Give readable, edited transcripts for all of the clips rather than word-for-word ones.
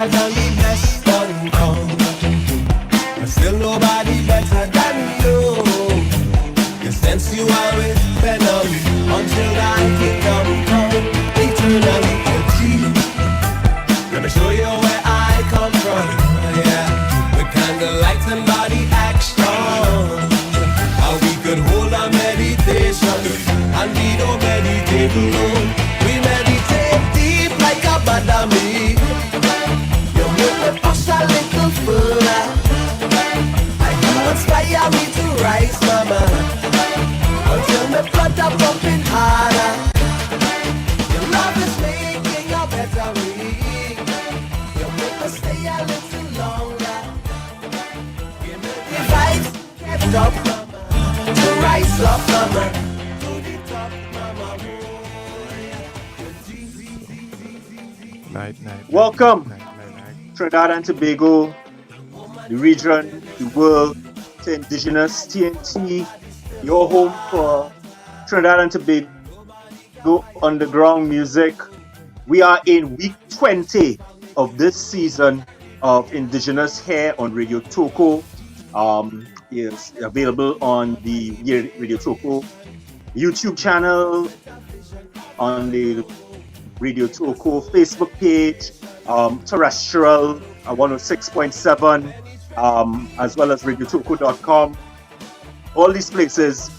done the best done come. But still nobody better than you. You sensual with venom until thy kingdom come. Eternally let me show you where I come from. Yeah, with candlelight and body action. How we could hold a meditation and we don't meditate alone. We meditate deep like a badami. You make me push a little further. And you inspire me to rise, mama, until my blood are pumping harder. Your love is making a better me. You make me stay a little longer. Give me the vibes, get up, mama, to rise up, mama, to the top, mama. Night. Welcome, Trinidad and Tobago, the region, the world, to Indigenous TNT, your home for Trinidad and Tobago underground music. We are in week 20 of this season of Indigenous here on Radio Toko. It's available on the Radio Toko YouTube channel, on the Radio Toko Facebook page, terrestrial 106.7, as well as radiotoko.com. All these places,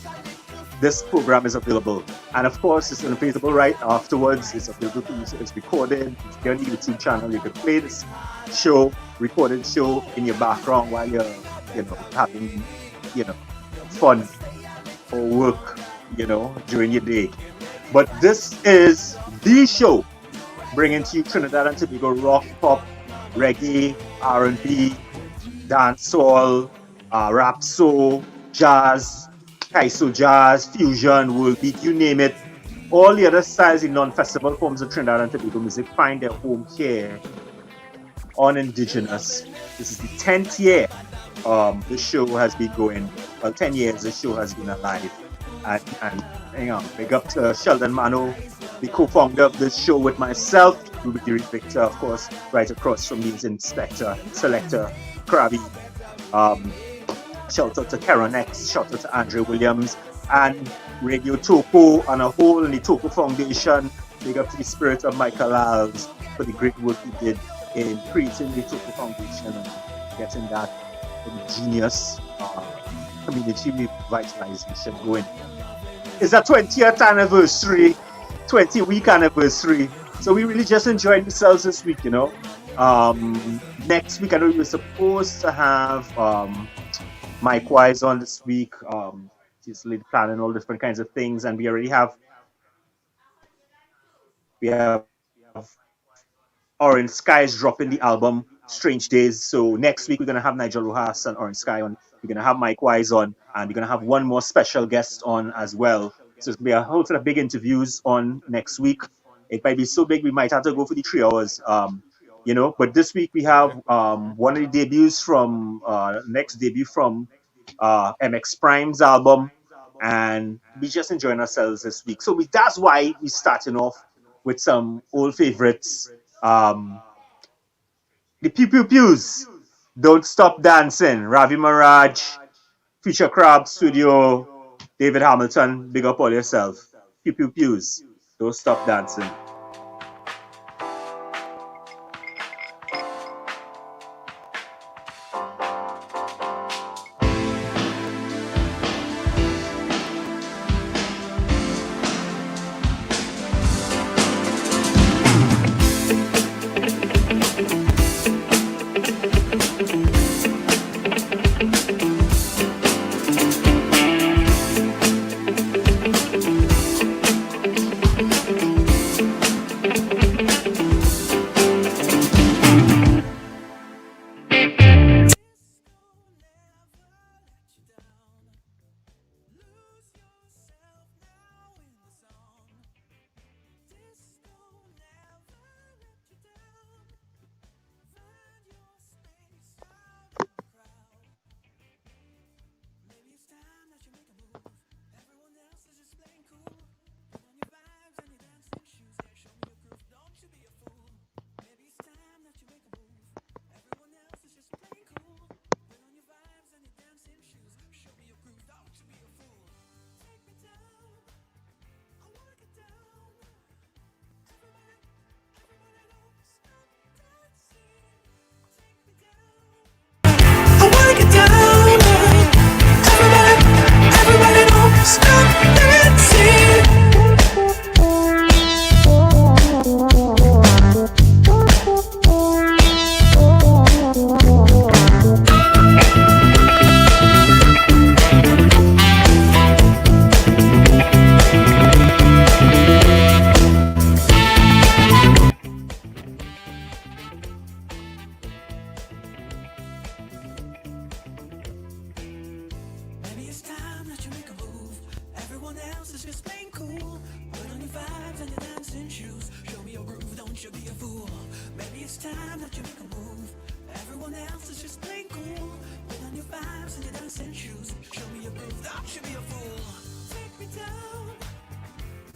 this program is available. And of course, it's available right afterwards. It's available to you. It's recorded. It's here on the YouTube channel. You can play this show, recorded show in your background while you're, having, fun or work, during your day. But this is the show bringing to you Trinidad and Tobago rock, pop, reggae, R&B, dancehall, rap, soul, jazz, Kaiso jazz, fusion, world beat, you name it. All the other styles in non-festival forms of Trinidad and Tobago music find their home here on Indigenous. This is the 10th year the show has been going. Well, 10 years the show has been alive. And hang on, big up to Sheldon Mano, the co-founder of this show with myself, Ruby Victor, of course, right across from me is Inspector, Selector, Krabby. Shout out to Karen X, shout out to Andre Williams, and Radio Toko and a whole in the Toko Foundation. Big up to the spirit of Michael Alves for the great work he did in creating the Toko Foundation and getting that ingenious community revitalization going. It's a 20th anniversary, 20-week anniversary. So we really just enjoyed ourselves this week, Next week, I know we were supposed to have Mike Wise on this week. He's planning all different kinds of things, and we already have Orange Skies dropping the album Strange Days. So next week we're gonna have Nigel Rojas and Orange Sky on. We're gonna have Mike Wise on, and we're gonna have one more special guest on as well. So it's gonna be a whole set of big interviews on next week. It might be so big we might have to go for the 3 hours. But this week we have one of the debuts from next debut from MX Prime's album, and we just enjoying ourselves this week. So that's why we're starting off with some old favorites. The Pew Pew Pews, Don't Stop Dancing, Ravi Maraj, Future Crab Studio, David Hamilton, big up all yourself. Pew Pew Pews, Don't Stop Dancing. is just plain cool. Put on your vibes and your dancing shoes. Show me your groove, don't you be a fool. Maybe it's time that you make a move. Everyone else is just plain cool. Put on your vibes and your dancing shoes. Show me your groove, don't you be a fool. Take me down,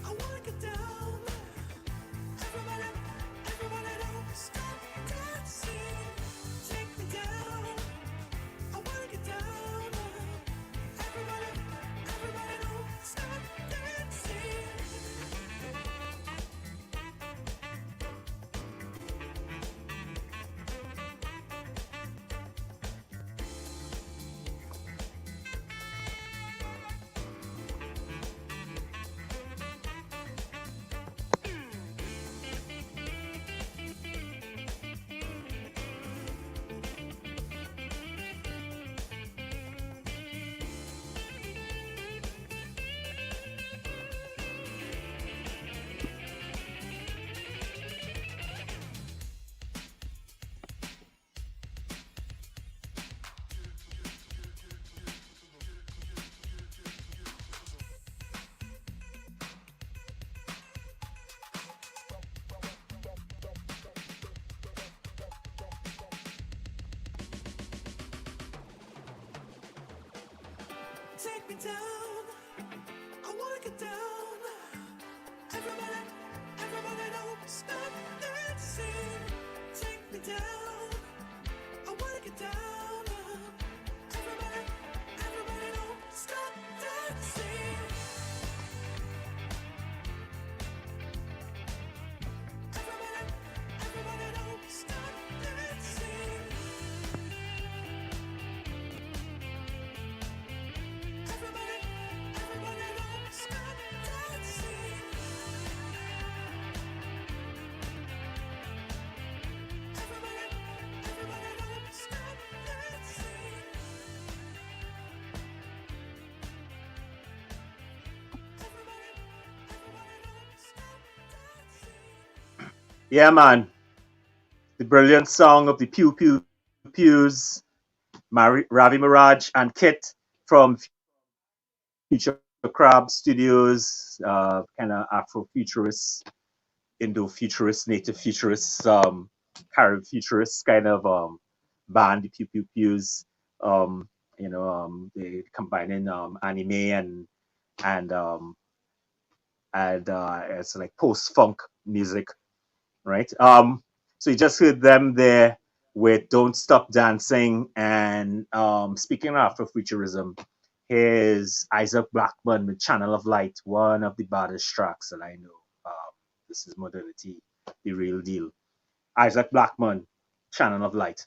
I wanna get down. Everybody, everybody don't stop dancing. Take me down, I wanna get down. Everybody, everybody don't stop dancing. Take me down, I wanna get down. Everybody, everybody don't stop dancing. Take me down, I wanna get down. Everybody, everybody don't stop dancing. Everybody, everybody don't stop dancing. Everybody, everybody don't stop dancing. Everybody, everybody don't stop dancing. Everybody, everybody don't stop dancing. Yeah, man. The brilliant song of the Pew Pew Pews, Ravi Miraj and Kit from Future Crab Studios, kind of Afro-futurist, Indo-futurist, native futurist, Carib futurist kind of band, the Pew Pew Pews. They combining anime and it's like post-funk music, right? So you just heard them there with "Don't Stop Dancing," and speaking of Afrofuturism, here's Isaac Blackman with "Channel of Light," one of the baddest tracks that I know. This is modernity, the real deal. Isaac Blackman, "Channel of Light."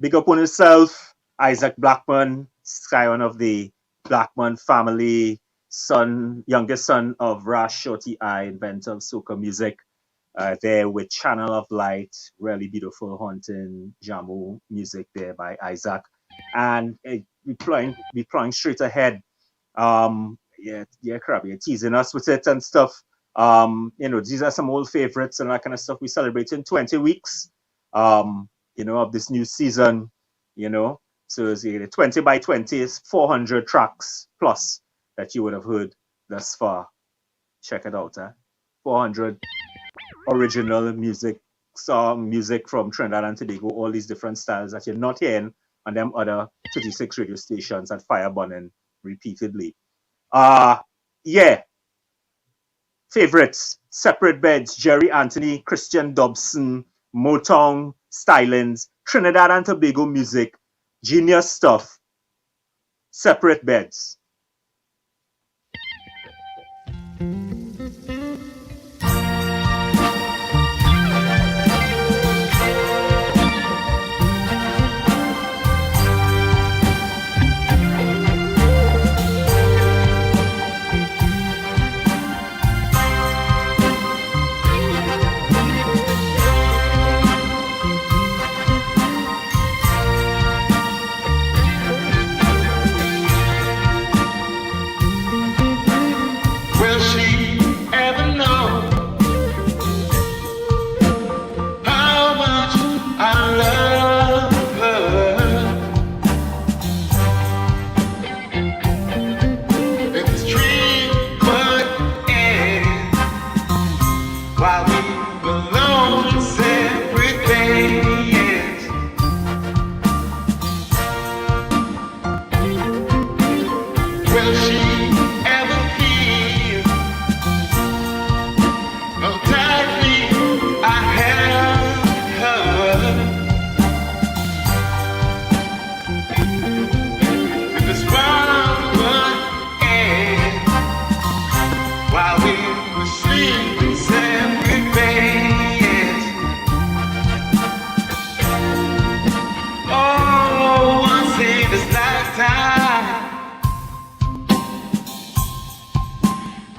big up on yourself, Isaac Blackman, scion of the Blackman family, youngest son of Rash Shorty I, inventor of soca music. There with Channel of Light, really beautiful haunting Jamu music there by Isaac. And we plowing straight ahead. Yeah, crap, you're teasing us with it and stuff. These are some old favorites and that kind of stuff. We celebrate in 20 weeks, of this new season, So it's 20 by 20 is 400 tracks plus that you would have heard thus far. Check it out, 400 original music from Trinidad and Tobago, all these different styles that you're not hearing on them other 36 radio stations at fire burning repeatedly. Yeah. Favorites, Separate Beds, Jerry Anthony, Christian Dobson, Motown, Stylings, Trinidad and Tobago music, genius stuff. Separate Beds.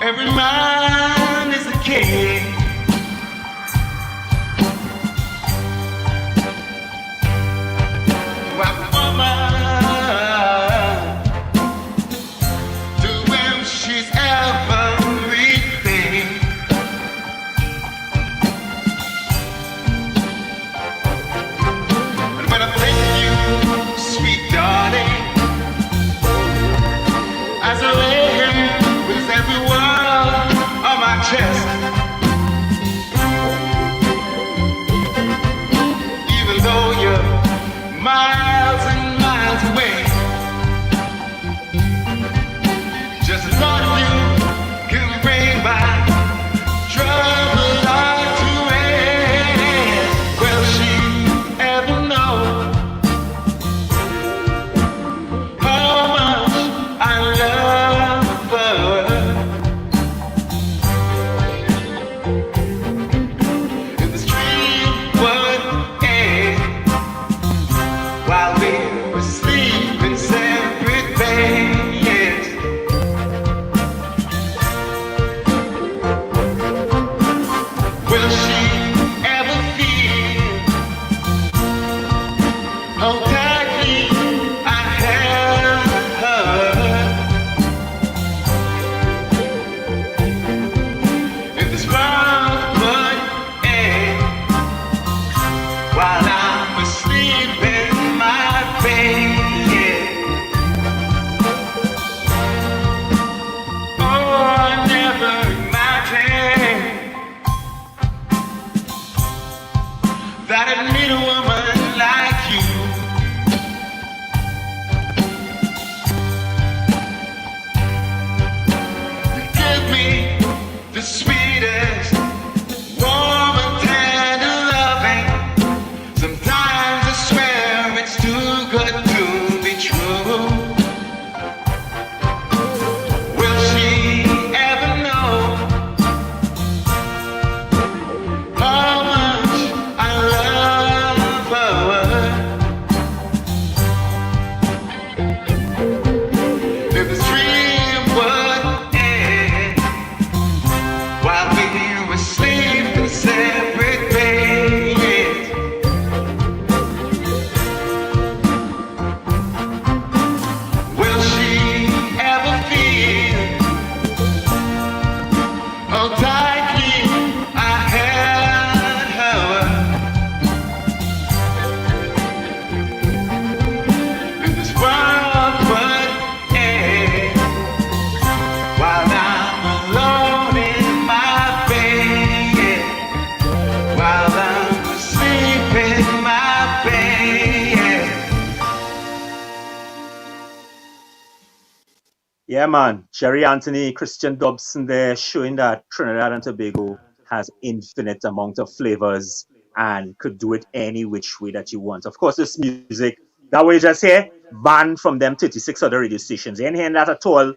Every man is a king. While woman doing she's everything. And when I think of you, sweet darling, as I lay here with every word on my chest, even though you're miles and miles away, just the thought of you can bring my troubled heart to rest. Will she ever know how much I love her? If this dream would end while we were sleeping separate beds, will she ever feel how tightly I held her? If this world would end while I was sleeping in my bed, oh, I never imagined that I'd meet a woman like you. You give me the sweetest, warm and tender loving. Sometimes I swear it's too good to be true. Will she ever know how much I love her? Yeah, man. Jerry Anthony, Christian Dobson there showing that Trinidad and Tobago has infinite amount of flavors and could do it any which way that you want. Of course, this music, that way just here, banned from them 36 other radio stations. You ain't hearing that at all.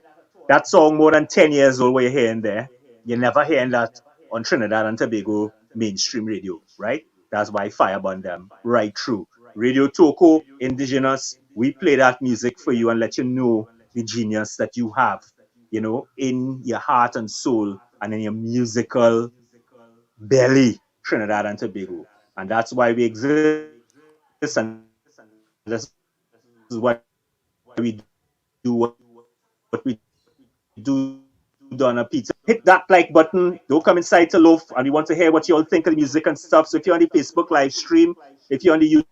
That song more than 10 years old, what you're hearing there. You're never hearing that on Trinidad and Tobago mainstream radio, right? That's why Fire banned them right through. Radio Toco, Indigenous, we play that music for you and let you know the genius that you have, in your heart and soul and in your musical belly, Trinidad and Tobago. And that's why we exist, and this is why we do what we do. So if you're on the Facebook live stream, if you're on the YouTube live stream, all those inside, hit that like button. Don't come inside to loaf, and we want to hear what you all think of the music and stuff. So if you're on the Facebook live stream, if you're on the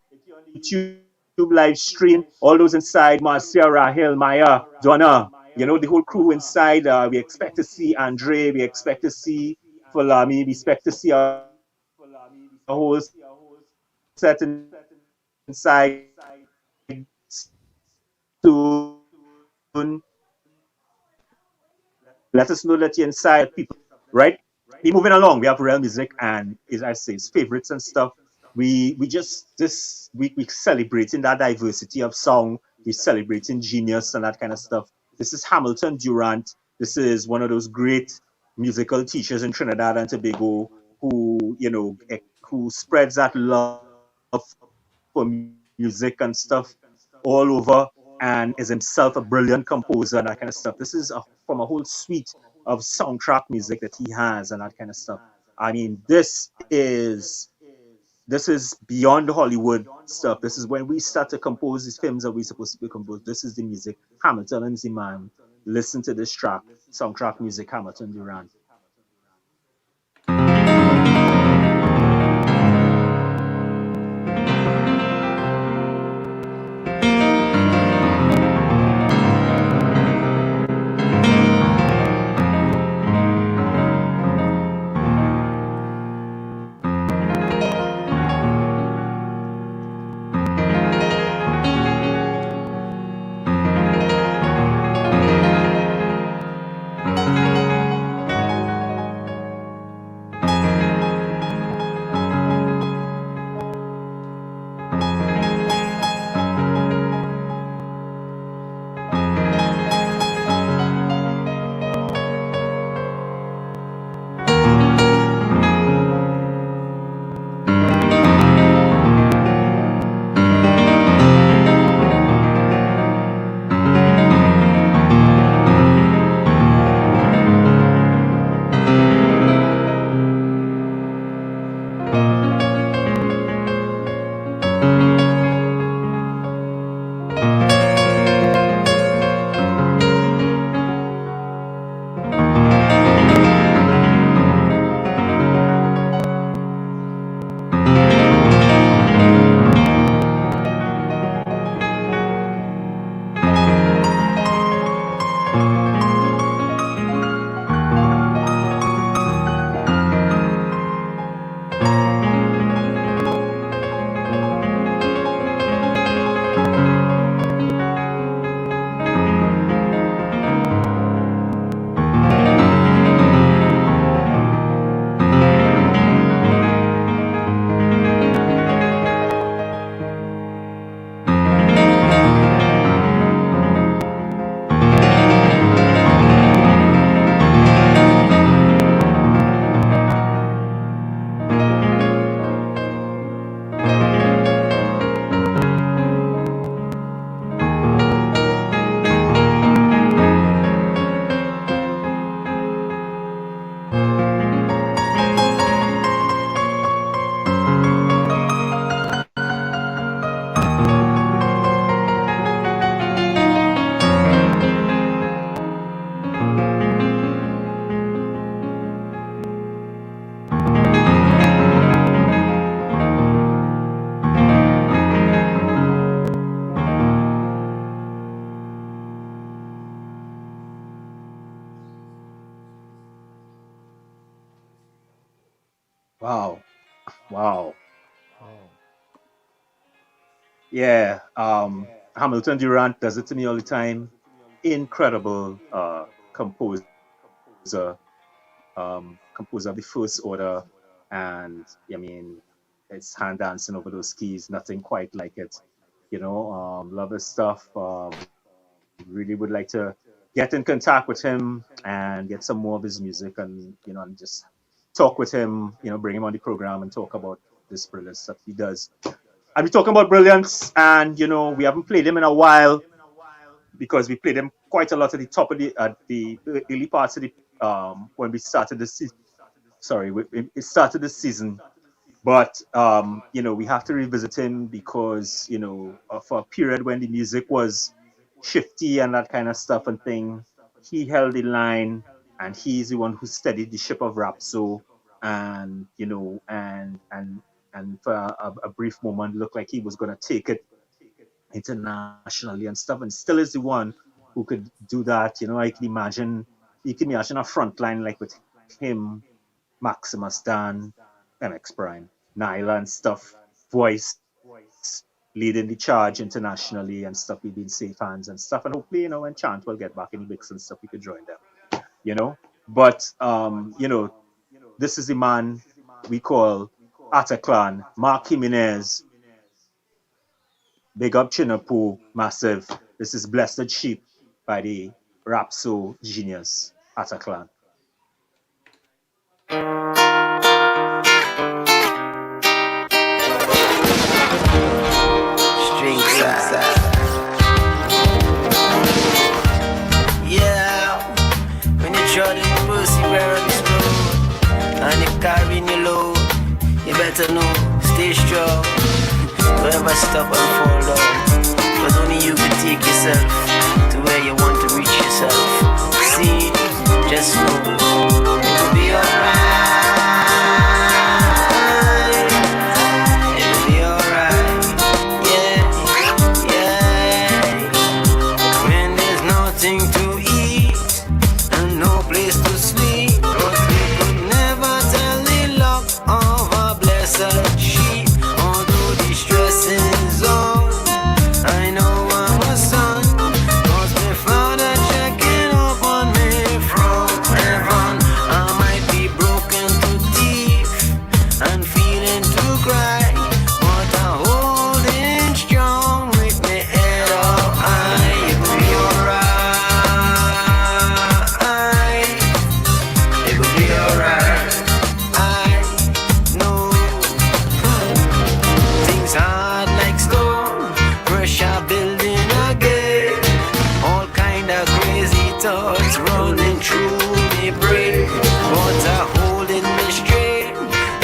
YouTube live stream, all those inside, Marcia, Rahel, Maya, Donna, the whole crew inside. We expect to see Andre, we expect to see Falami, we expect to see a whole set inside soon. Let us know that you're inside. Let us know that you're inside. Right? Be moving along. We have real music and is I say it's favorites and stuff. We just this week we celebrating that diversity of song. We celebrating genius and that kind of stuff. This is Hamilton Durant. This is one of those great musical teachers in Trinidad and Tobago who who spreads that love for music and stuff all over and is himself a brilliant composer and that kind of stuff. This is from a whole suite of soundtrack music that he has and that kind of stuff. I mean, this is beyond the Hollywood stuff. This is when we start to compose these films that we're supposed to be composed. This is the music. Hamilton and Zeman. Listen to this track, soundtrack music, Hamilton Durant. Wow. Wow. Oh, Yeah. Hamilton Durant does it to me all the time. incredible composer of the first order, and I mean, it's hand dancing over those keys, nothing quite like it. Love his stuff. Really would like to get in contact with him and get some more of his music, and and just talk with him. Bring him on the program and talk about this brilliant stuff he does. And we're talking about brilliance, and we haven't played him in a while because we played him quite a lot at the top of the early parts of the when we started the season. Sorry, it started the season, but we have to revisit him because for a period when the music was shifty and that kind of stuff and thing, he held the line, and he's the one who steadied the ship of rap. So, and and for a brief moment, looked like he was going to take it internationally and stuff, and still is the one who could do that. I can imagine, you can imagine a front line like with him, Maximus Dan, MX Prime, Nyla and stuff, voice leading the charge internationally and stuff. We've been safe hands and stuff, and hopefully, when Chant will get back in the mix and stuff, we could join them. But this is the man we call Ataclan, Mark Jimenez. Big up Chinapu, massive. This is Blessed Sheep by the Rapso genius Ataclan. Yeah, when you try to persevere on this road and you carrying your load, you better know, stay strong. Don't ever stop and fall down, cause only you can take yourself to where you want to reach yourself. See, just know it'll be alright. It'll be alright. Yeah, yeah. When there's nothing to eat and no place to sleep, cause we could never tell the luck of a blessed sheep. Although the stress is on, I know I'm a son, cause my father checking up on me from heaven. I might be broken to teeth and feeling to cry, but I'm holding strong with my head up high. It will be alright. It will be alright. I know things hard like stone, pressure building again. All kind of crazy thoughts running through me brain, but I holding me straight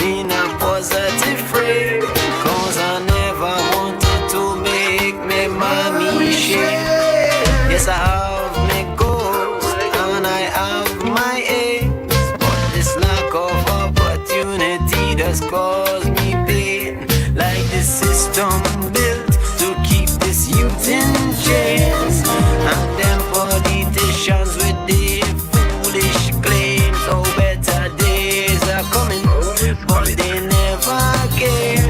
in a positive frame, cause I never wanted to make me mommy shake. Yes, I have my goals and I have my aims, but this lack of opportunity does cause me pain. Like the system built to keep this youth in chains, and them politicians with the foolish claims. Oh, better days are coming, but they never care.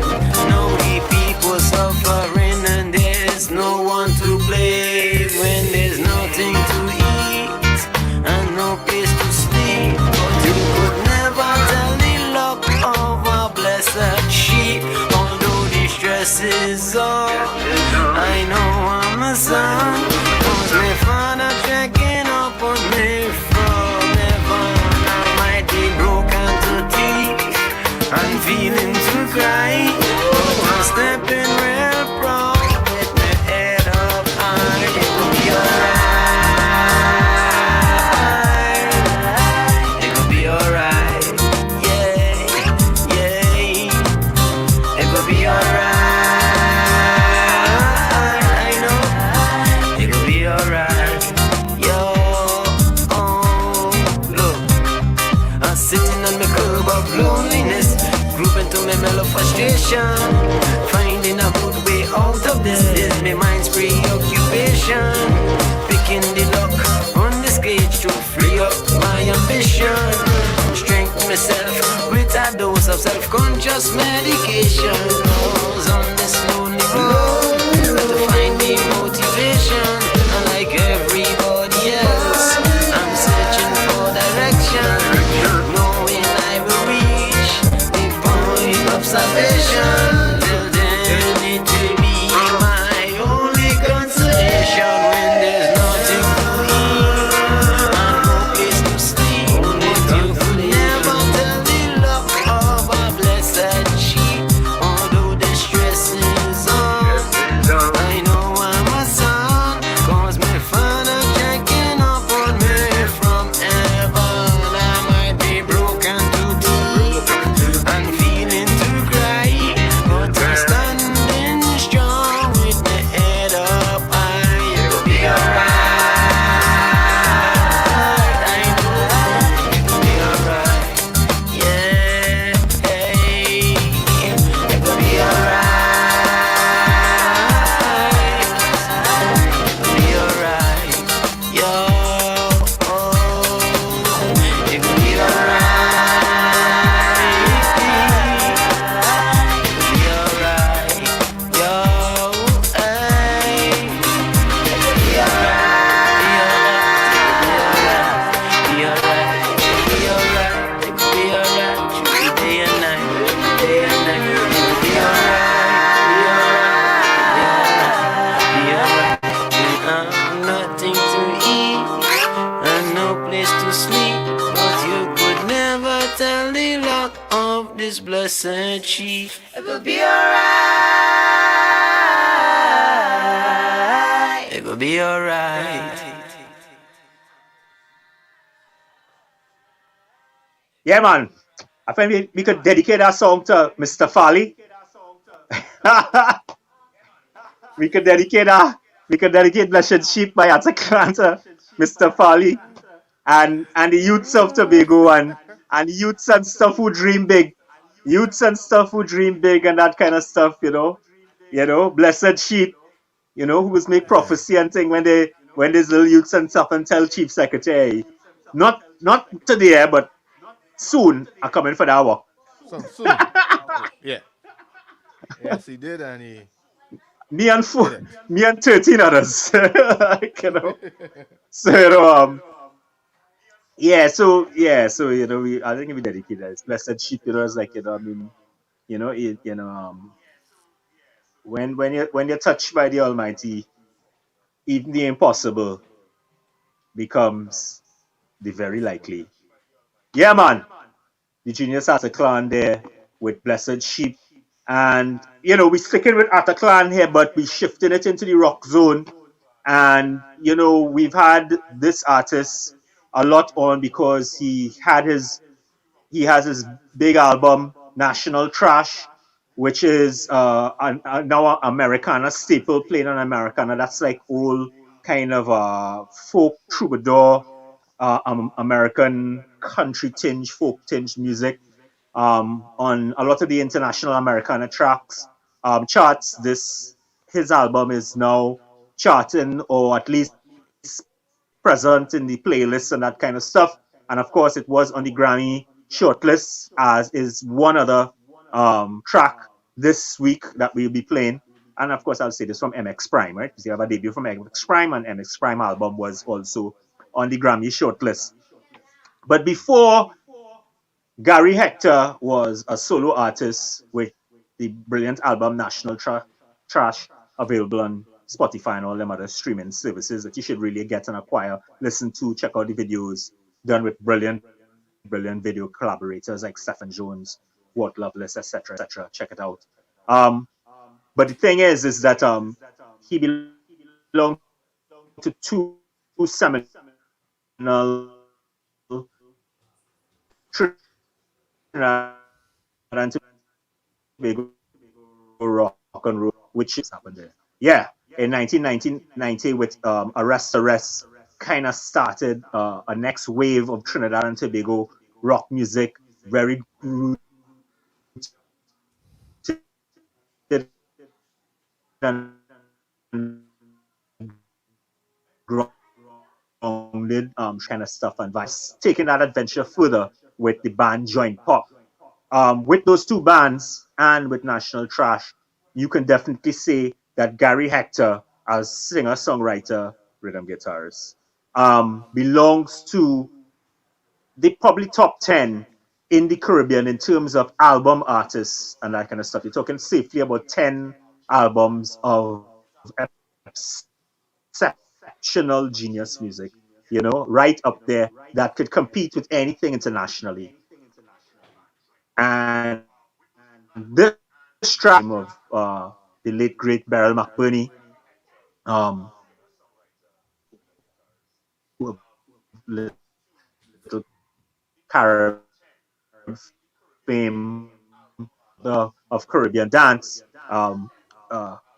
Now the people suffering and there's no one to blame. When there's nothing to eat and no place to sleep, but you could never tell the luck of a blessed sheep. Although the stress is on, I know I'm a son, cause my father checking up on me from heaven. I might be broken to teeth and feeling to cry, but I'm stepping real proud with my head up high. It will be alright. It will be alright. Yeah, yeah. It will be alright. I know it will be alright. Yo, oh, look, I'm sitting on the curb of loneliness, grouping to my mellow frustration, finding a good way out of this is my mind's preoccupation. Picking the lock on the stage to free up my ambition, strengthen myself with a dose of self-conscious medication. Cause on this lonely road, got to find the motivation. And like everybody Till then it will be my only consolation when there's nothing to eat and no place to sleep. But you could never tell the luck of a blessed sheep. Although the stress is on, I know I'm a son, 'cause my father checking up on me from heaven. I might be broken to teeth and feeling to cry, but I'm standing strong with my head up high. It'll be alright. I know it'll be alright. Yeah, hey, it'll be alright. It'll be alright. Yo, it'll be alright. It'll be alright. Yo, hey, it'll be alright. Be alright. Be alright. It'll be alright. Should be day and night. Day and night. It'll be alright. Be alright. Be alright. When I've nothing to eat and no place to sleep, but you could never tell the luck of this blessed sheep. It will be alright. It will be alright. Yeah, man. I think we could dedicate that song to Mr. Farley. we could dedicate Blessed Sheep by Ataclan to Mr. Farley and the youths of Tobago and youths and stuff who dream big. Youths and stuff who dream big and that kind of stuff, you know. Blessed Sheep, who's make prophecy and thing when there's little youths and stuff and tell Chief Secretary, not today, but soon are coming for that work. Soon. Yeah. Yes, he did, and he. Me and Yeah. me and 13 others. So I think we dedicate that. It's Blessed Sheep, it's like I mean, when you're touched by the Almighty, even the impossible becomes the very likely. Yeah, man. The Genius Ataclan there with Blessed Sheep. And, we're sticking with Ataclan here, but we're shifting it into the rock zone. And, we've had this artist a lot on because he has his big album, National Trash, which is now Americana staple, playing on Americana. That's like old kind of folk troubadour, American country tinge, folk tinge music. On a lot of the international Americana tracks charts. His album is now charting or at least present in the playlist and that kind of stuff. And of course, it was on the Grammy shortlist, as is one other track this week that we'll be playing. And of course, I'll say this from MX Prime, right? Because you have a debut from MX Prime, and MX Prime album was also on the Grammy shortlist. But before, Gary Hector was a solo artist with the brilliant album National Trash, available on Spotify and all them other streaming services that you should really get and acquire, listen to, check out the videos done with brilliant video collaborators like Stephen Jones, Walt Lovelace, etc., etc. Check it out. But the thing is that he belonged to two seminal Trinidad and Tobago rock and roll, which is happened there. Yeah, in 1990 with Arrest, kind of started a next wave of Trinidad and Tobago rock music, very rooted and grounded kind of stuff, and vibes. Taking that adventure further with the band Joint Pop. With those two bands and with National Trash, you can definitely say that Gary Hector, as singer, songwriter, rhythm guitarist, belongs to the probably top 10 in the Caribbean in terms of album artists and that kind of stuff. You're talking safely about 10 albums of exceptional genius music, right up there that could compete with anything internationally. And this track of the late great Beryl McBurney, little Carib fame of Caribbean dance.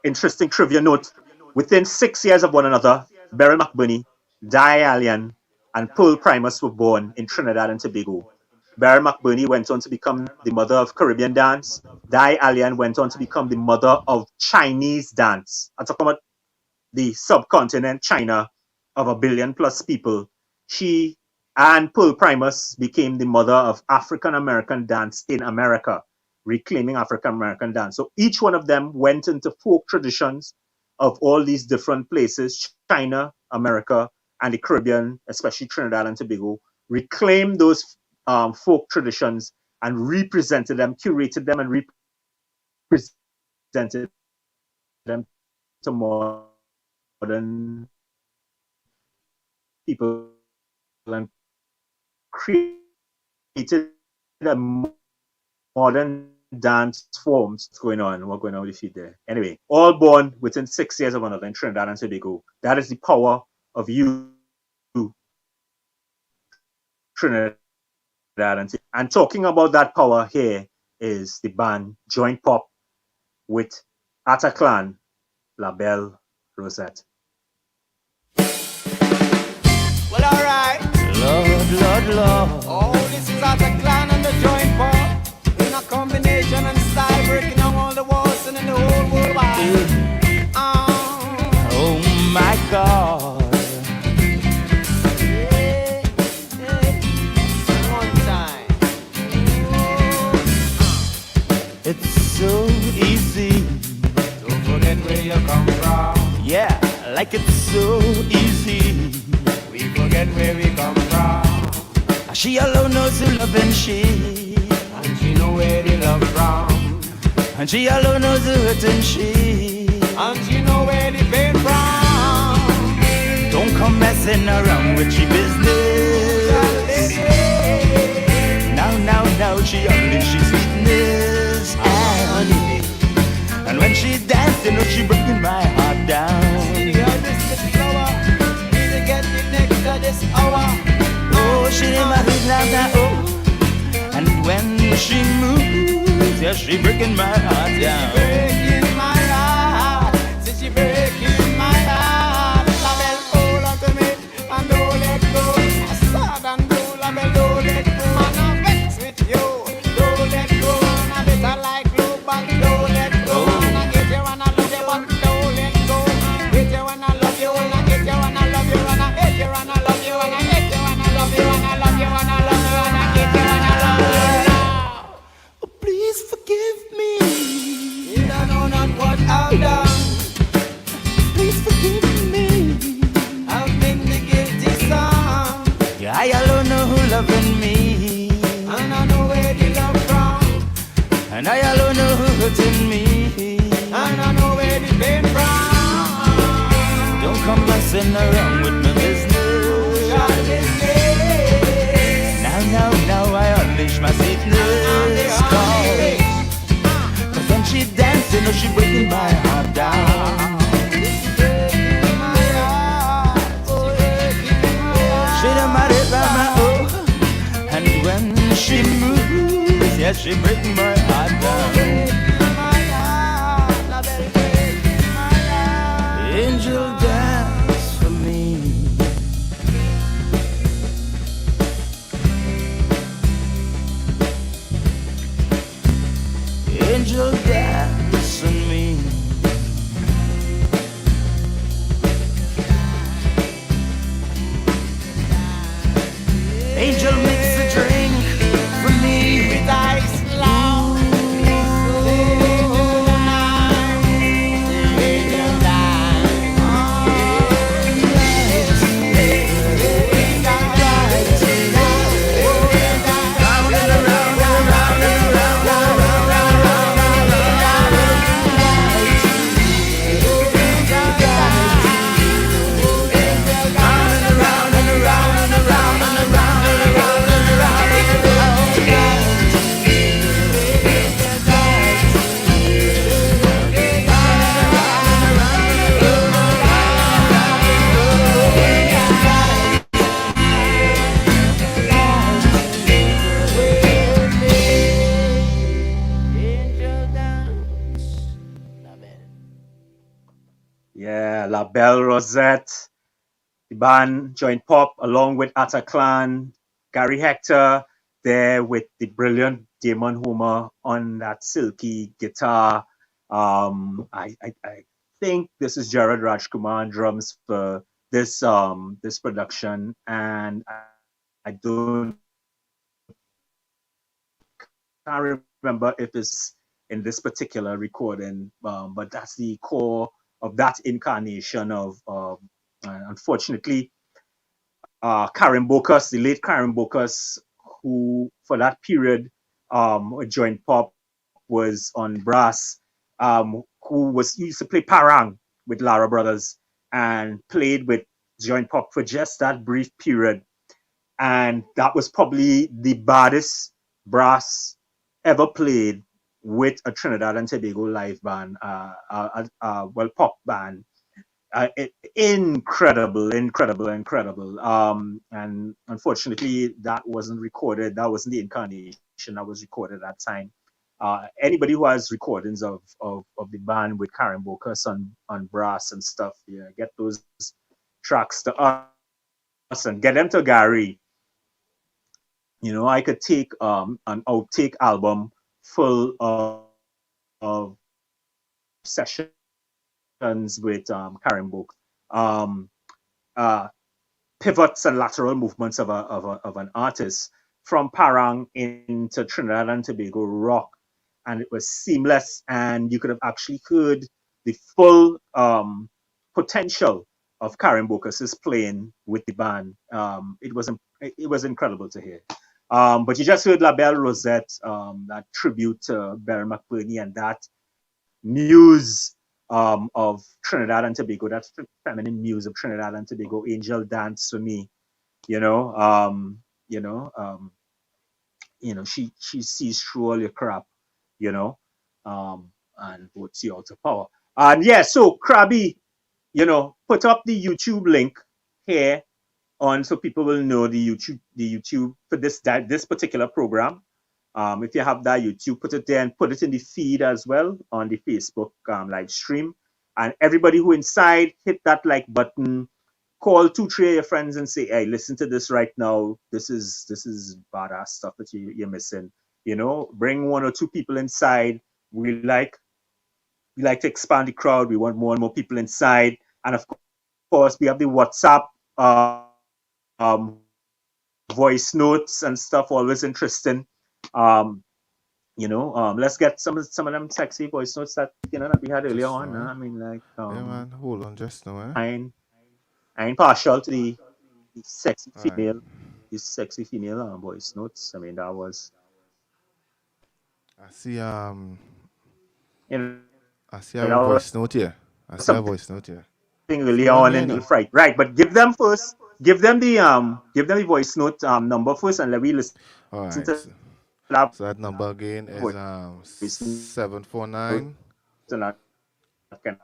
Interesting trivia note: within 6 years of one another, Beryl McBurney, Di Allen, and Pearl Primus were born in Trinidad and Tobago. Beryl McBurney went on to become the mother of Caribbean dance. Di Allen went on to become the mother of Chinese dance. I'm talking about the subcontinent China of 1 billion+ people. She and Pearl Primus became the mother of African American dance in America, reclaiming African American dance. So each one of them went into folk traditions of all these different places, China, America, and the Caribbean, especially Trinidad and Tobago, reclaimed those folk traditions and represented them, curated them, and represented them to modern people and created a modern dance forms. What's going on? What's going on with the feet there? Anyway, all born within 6 years of one another in Trinidad and Tobago. That is the power of you, Trinidad and Tobago. And talking about that power here is the band Joint Pop with Ataclan, La Belle Rosette. Well, alright. Lord, Lord, Lord. Oh, this is Ataclan and the Joint Pop. In a combination and style, breaking down all the walls and in the whole world wide. Oh my God. One time. It's so easy. Don't forget where you come from. Yeah, like it's so easy. We forget where we come from. She alone knows who love and she. And she know where the love from. And she alone knows who hurt and she. And she know where the pain from. Don't come messing around with your business. Now she unleash she sweetness. And when she dance, you know she bringing my heart down. See the this flower. To get it next to this hour. Oh, she in my hood now, oh. And when she moves, yeah, she breaking my heart down. Breaking my heart. See she breaking my heart. La belle, hold on to me and don't let go. Sad and do, la belle, don't let go. And I'm vexed with you. Don't let go. And I better like glue, but don't let go. And I get you and I love you, but don't let go. Get you and I love you, and I get you and I love you, and I hate you and I love you, and I hate you and I love you, and I love you and I love you, and I get you and I love you. Oh, please forgive me. You don't know not what I've done. Please forgive me. I've been the guilty son. Yeah, I alone know who loving me. And I know where the love from. And I alone know who hurting me. And I know where the pain from. Don't come messing around with my business. Now I unleash my sweetness. Cause when she dancing, you know she breaking my heart down. She done mad it right my oh. And when she moves, yeah, she breaking my heart down. Angel dance for me. Angel dance on me. Angel mix a drink for me with ice loud. Yeah, La Belle Rosette, the band joined pop along with Atta Clan, Gary Hector there with the brilliant Damon Homer on that silky guitar. I think this is Jared Rajkumar on drums for this production, and I don't can't remember if it's in this particular recording, but that's the core of that incarnation of unfortunately Karen Bokus, the late Karen Bokus, who for that period joined pop, was on brass, who was used to play parang with Lara Brothers and played with joint pop for just that brief period. And that was probably the baddest brass ever played with a Trinidad and Tobago live band, well, pop band. Incredible. And unfortunately, that wasn't recorded. That wasn't the incarnation that was recorded at that time. Anybody who has recordings of the band with Karen Bokus on brass and stuff, yeah, get those tracks to us and get them to Gary. I could take an outtake album full of sessions with Karen Book. Um, Pivots and lateral movements of an artist from Parang into Trinidad and Tobago rock, and it was seamless, and you could have actually heard the full potential of Karen Bokus's playing with the band. It was incredible to hear. But you just heard La Belle Rosette, that tribute to Beryl McBurney and that muse of Trinidad and Tobago, that feminine muse of Trinidad and Tobago, Angel Dance for me. You know, um, you know, um, she sees through all your crap. You know, and puts you out of power. And yeah, so Krabby, put up the YouTube link here on so people will know the YouTube for this particular program. If you have that YouTube, put it there and put it in the feed as well on the Facebook live stream. And everybody who inside, hit that like button, call two, three of your friends and say, "Hey, listen to this right now. This is badass stuff that you're missing." Bring one or two people inside. We like to expand the crowd. We want more and more people inside. And of course, we have the WhatsApp voice notes and stuff. Always interesting. Um, let's get some of them sexy voice notes that we had earlier Just on. now, eh? I mean, like, Yeah, man. Hold on, just now, eh? I ain't partial to the sexy All right. female, voice notes. I mean, that was, I see. I see that our was voice note here. I see our something voice note here. earlier See one on here in the now. fright, right? But give them first. Give them the voice note number first, and let me listen All to right. that So that number again voice is note 749. and that kind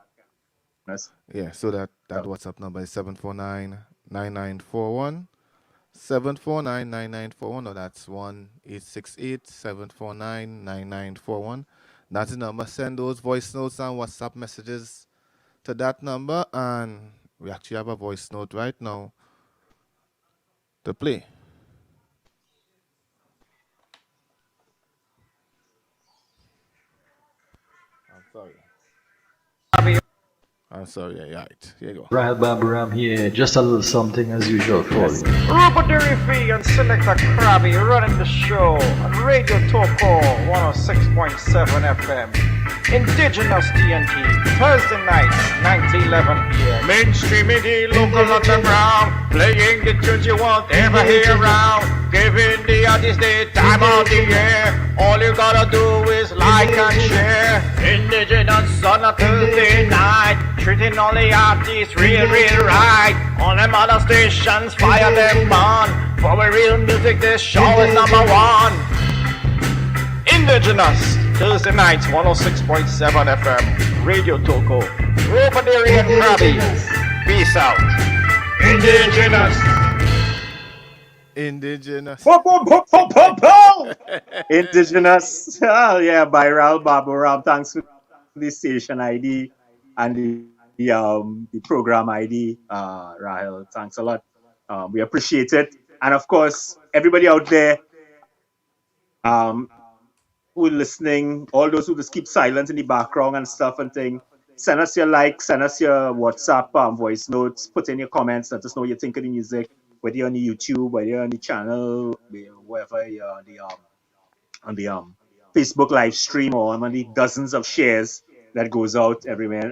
of Yeah. So that stuff. WhatsApp number is 749-9941. 749-9941. No, that's 1-868-749-9941. That's the number. Send those voice notes and WhatsApp messages to that number, and we actually have a voice note right now to play. I'm sorry. I'm sorry. Yeah, right. Here you go. Right, Barbara, I'm here. Just a little something as usual for Yes. you. Rupert Durifee and Selector Krabby running the show on Radio Toko 106.7 FM. Indigenous TNT, Thursday nights, 9 to 11 p.m. Mainstream indie, local underground, playing the tunes you won't ever hear around. Giving the artists the time of the year. All you gotta do is like and share. Indigenous on a Thursday night, treating all the artists real right. On them other stations, fire them on. For the real music, this show is number one. Indigenous, Thursday nights, 106.7 FM, Radio Toko. Robaderi and Krabby. Peace out. Indigenous. Indigenous. Boom, boom, boom, boom, boom, boom. Indigenous. Oh, yeah, Viral Babu Ram. Thanks for the station ID and the the program ID, Rahel. Thanks a lot. We appreciate it. And of course, everybody out there who are listening, all those who just keep silent in the background and stuff and thing, send us your likes, send us your WhatsApp voice notes, put in your comments, let us know what you think of the music, whether you're on the YouTube, whether you're on the channel, wherever you're on the Facebook live stream or on the dozens of shares that goes out everywhere.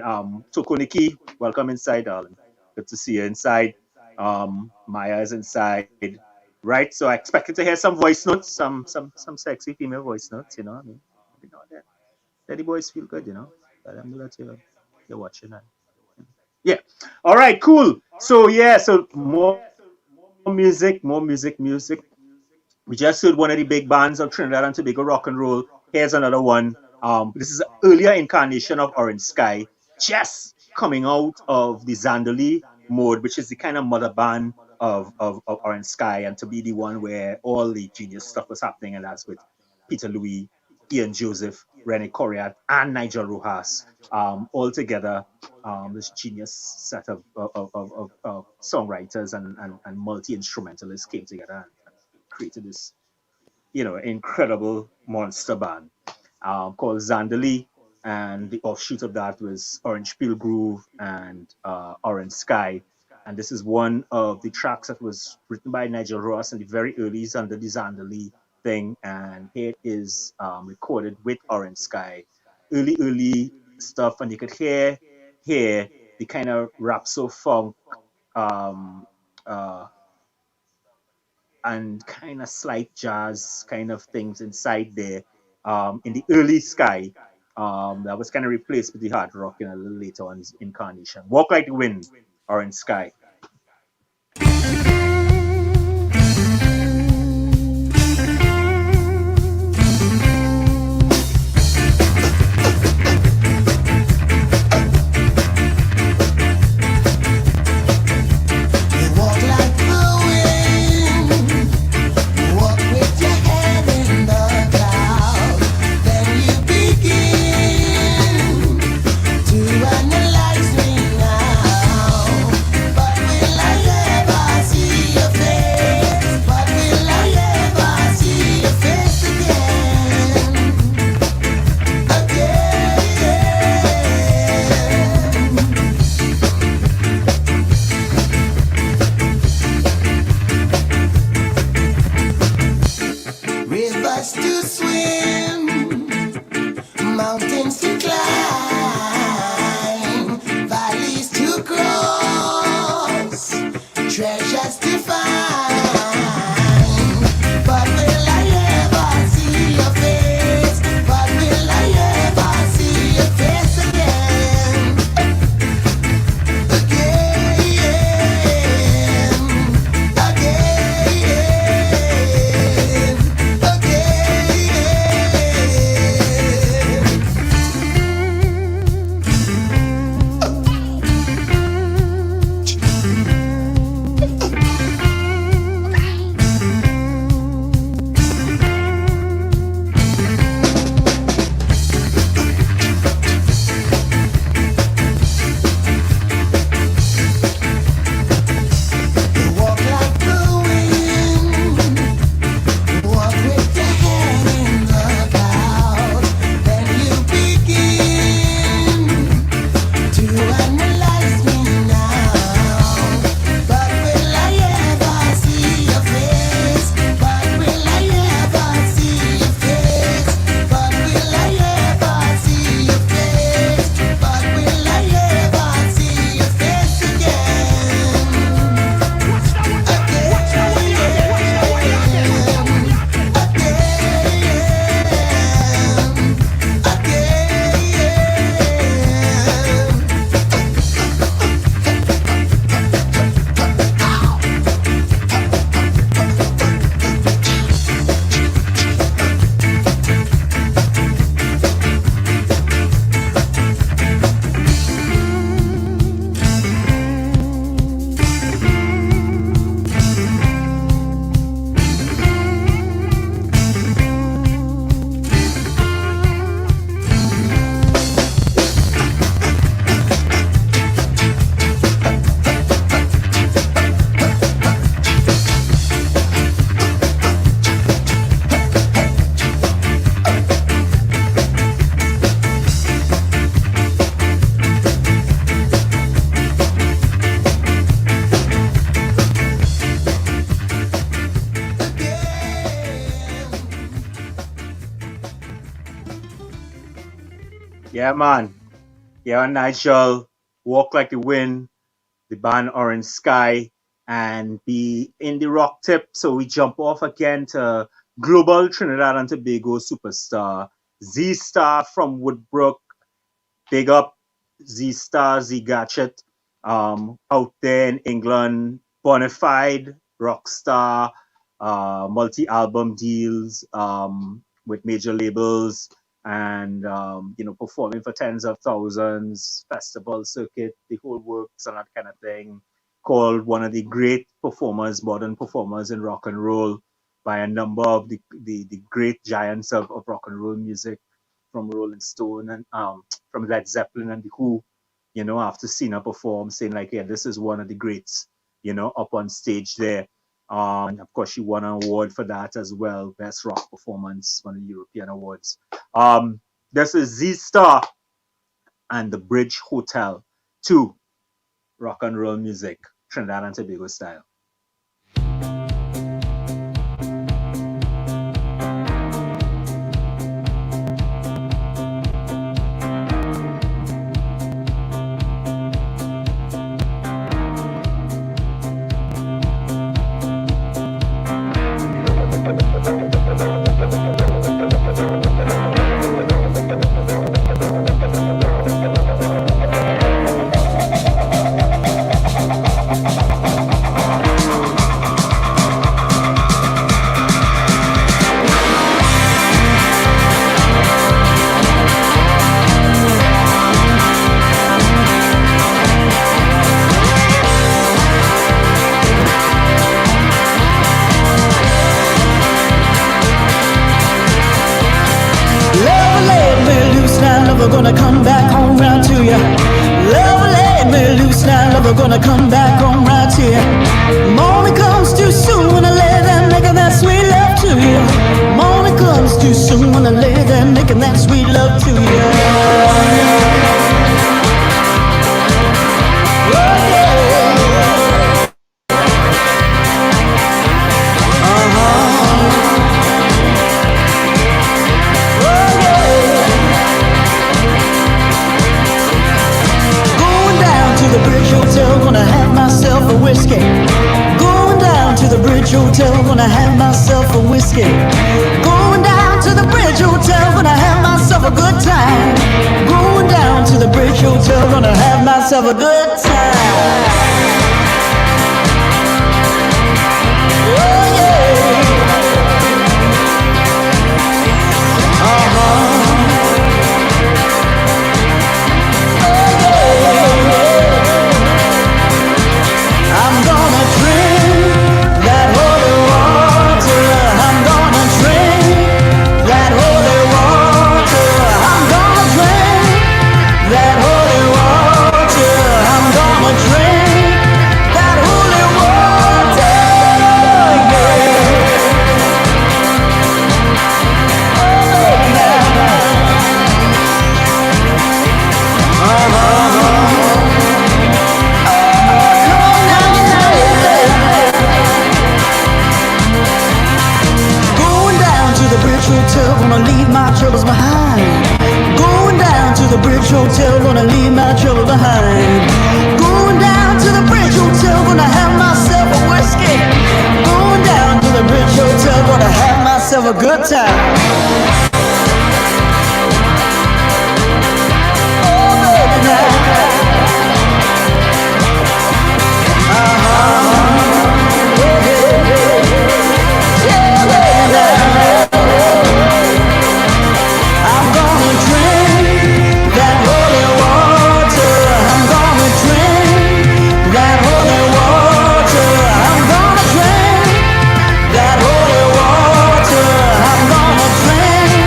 Tokoniki, welcome inside, darling. Good to see you inside. Maya is inside, right? So I expected to hear some voice notes, some sexy female voice notes. You know, I mean, let the boys feel good. You know, let them know that you're watching. And, yeah. All right. Cool. So yeah. So more music, more music. We just heard one of the big bands of Trinidad and Tobago rock and roll. Here's another one. This is an earlier incarnation of Orange Sky, just coming out of the Zandali mode, which is the kind of mother band of Orange Sky, and to be the one where all the genius stuff was happening, and that's with Peter Louis, Ian Joseph, Rene Coriat, and Nigel Rojas, all together. This genius set of songwriters and multi-instrumentalists came together and created this, incredible monster band called Zandali, and the offshoot of that was Orange Peel Groove and Orange Sky. And this is one of the tracks that was written by Nigel Ross in the very early under the Zandali thing, and here it is recorded with Orange Sky. Early stuff, and you could hear the kind of rapso funk and kind of slight jazz kind of things inside there in the early Sky. That was kind of replaced with the hard rock in a little later on his incarnation. Walk Like the Wind, Orange Sky. Analyze me now, but Yeah, man. Yeah, Nigel, Walk Like the Wind, the band Orange Sky, and be in the rock tip. So we jump off again to global Trinidad and Tobago superstar Z Star from Woodbrook. Big up Z Star, Z Gadget, out there in England, bona fide rock star, multi album deals with major labels, and performing for tens of thousands, festival circuit, the whole works and that kind of thing. Called one of the great performers, modern performers in rock and roll by a number of the great giants of rock and roll music, from Rolling Stone and from Led Zeppelin and the Who. After seeing her perform, saying like, yeah, this is one of the greats, up on stage there. And of course, she won an award for that as well, Best Rock Performance, one of the European awards. This is Z Star and the Bridge Hotel 2, rock and roll music, Trinidad and Tobago style. Lover gonna come back home round to ya. Love let me loose now. Lover gonna come back home round to ya. Morning comes too soon when I lay there making that sweet love to you. Morning comes too soon when I lay there making that sweet love to you. Oh, yeah. Gonna have myself a whiskey. Going down to the Bridge Hotel, gonna have myself a whiskey. Going down to the Bridge Hotel, gonna have myself a good time. Going down to the Bridge Hotel, gonna have myself a good time. Oh yeah. I'm gonna drink that holy water. I'm gonna drink that holy water. I'm gonna drink that holy water. I'm gonna drink that holy water. Hotel, gonna leave my troubles behind. Going down to the Bridge Hotel, gonna leave my troubles behind. Going down to the Bridge Hotel, gonna have myself a whiskey. Going down to the Bridge Hotel, gonna have myself a good time. Oh baby now. Yeah, baby now. I'm gonna drink that holy water. I'm gonna drink that holy water. I'm gonna drink that holy water. I'm gonna drink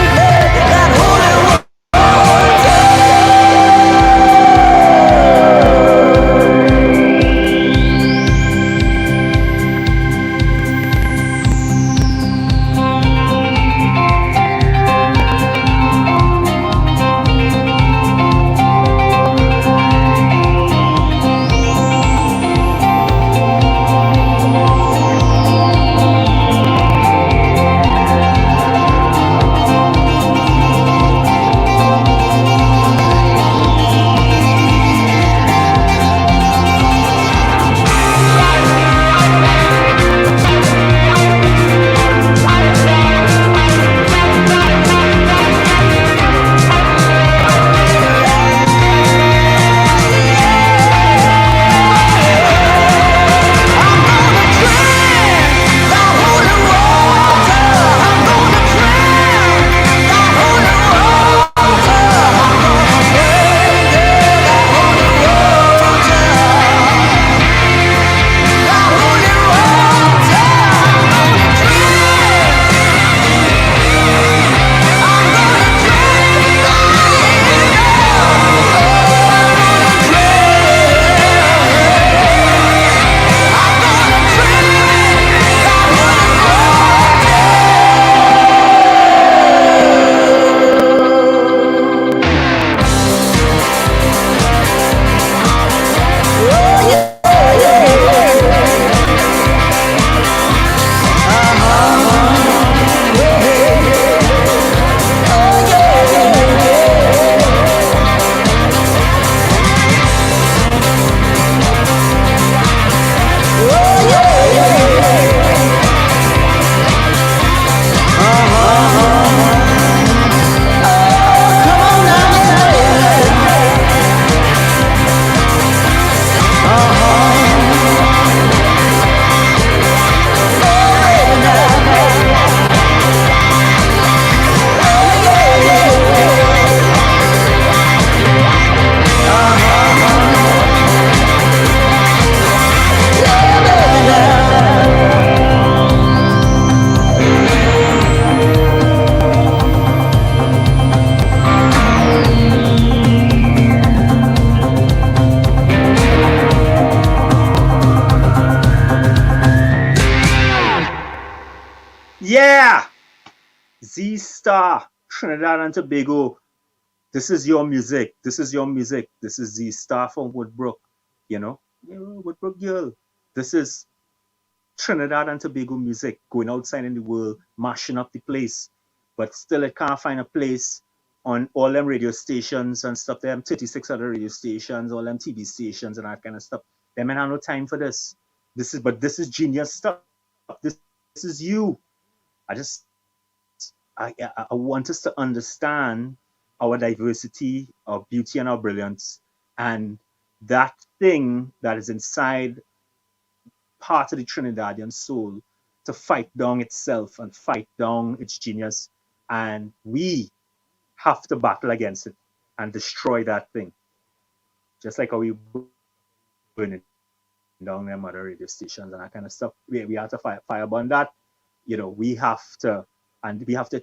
Z Star, Trinidad and Tobago. This is your music. This is your music. This is Z Star from Woodbrook. You know, Woodbrook girl. This is Trinidad and Tobago music going outside in the world, mashing up the place. But still, it can't find a place on all them radio stations and stuff. Them 36 other radio stations, all them TV stations and that kind of stuff. Them men have no time for this. This is genius stuff. This is you. I just I want us to understand our diversity, our beauty, and our brilliance, and that thing that is inside part of the Trinidadian soul to fight down itself and fight down its genius. And we have to battle against it and destroy that thing. Just like how we burning down them other radio stations and that kind of stuff. We have to firebomb that. You know, we have to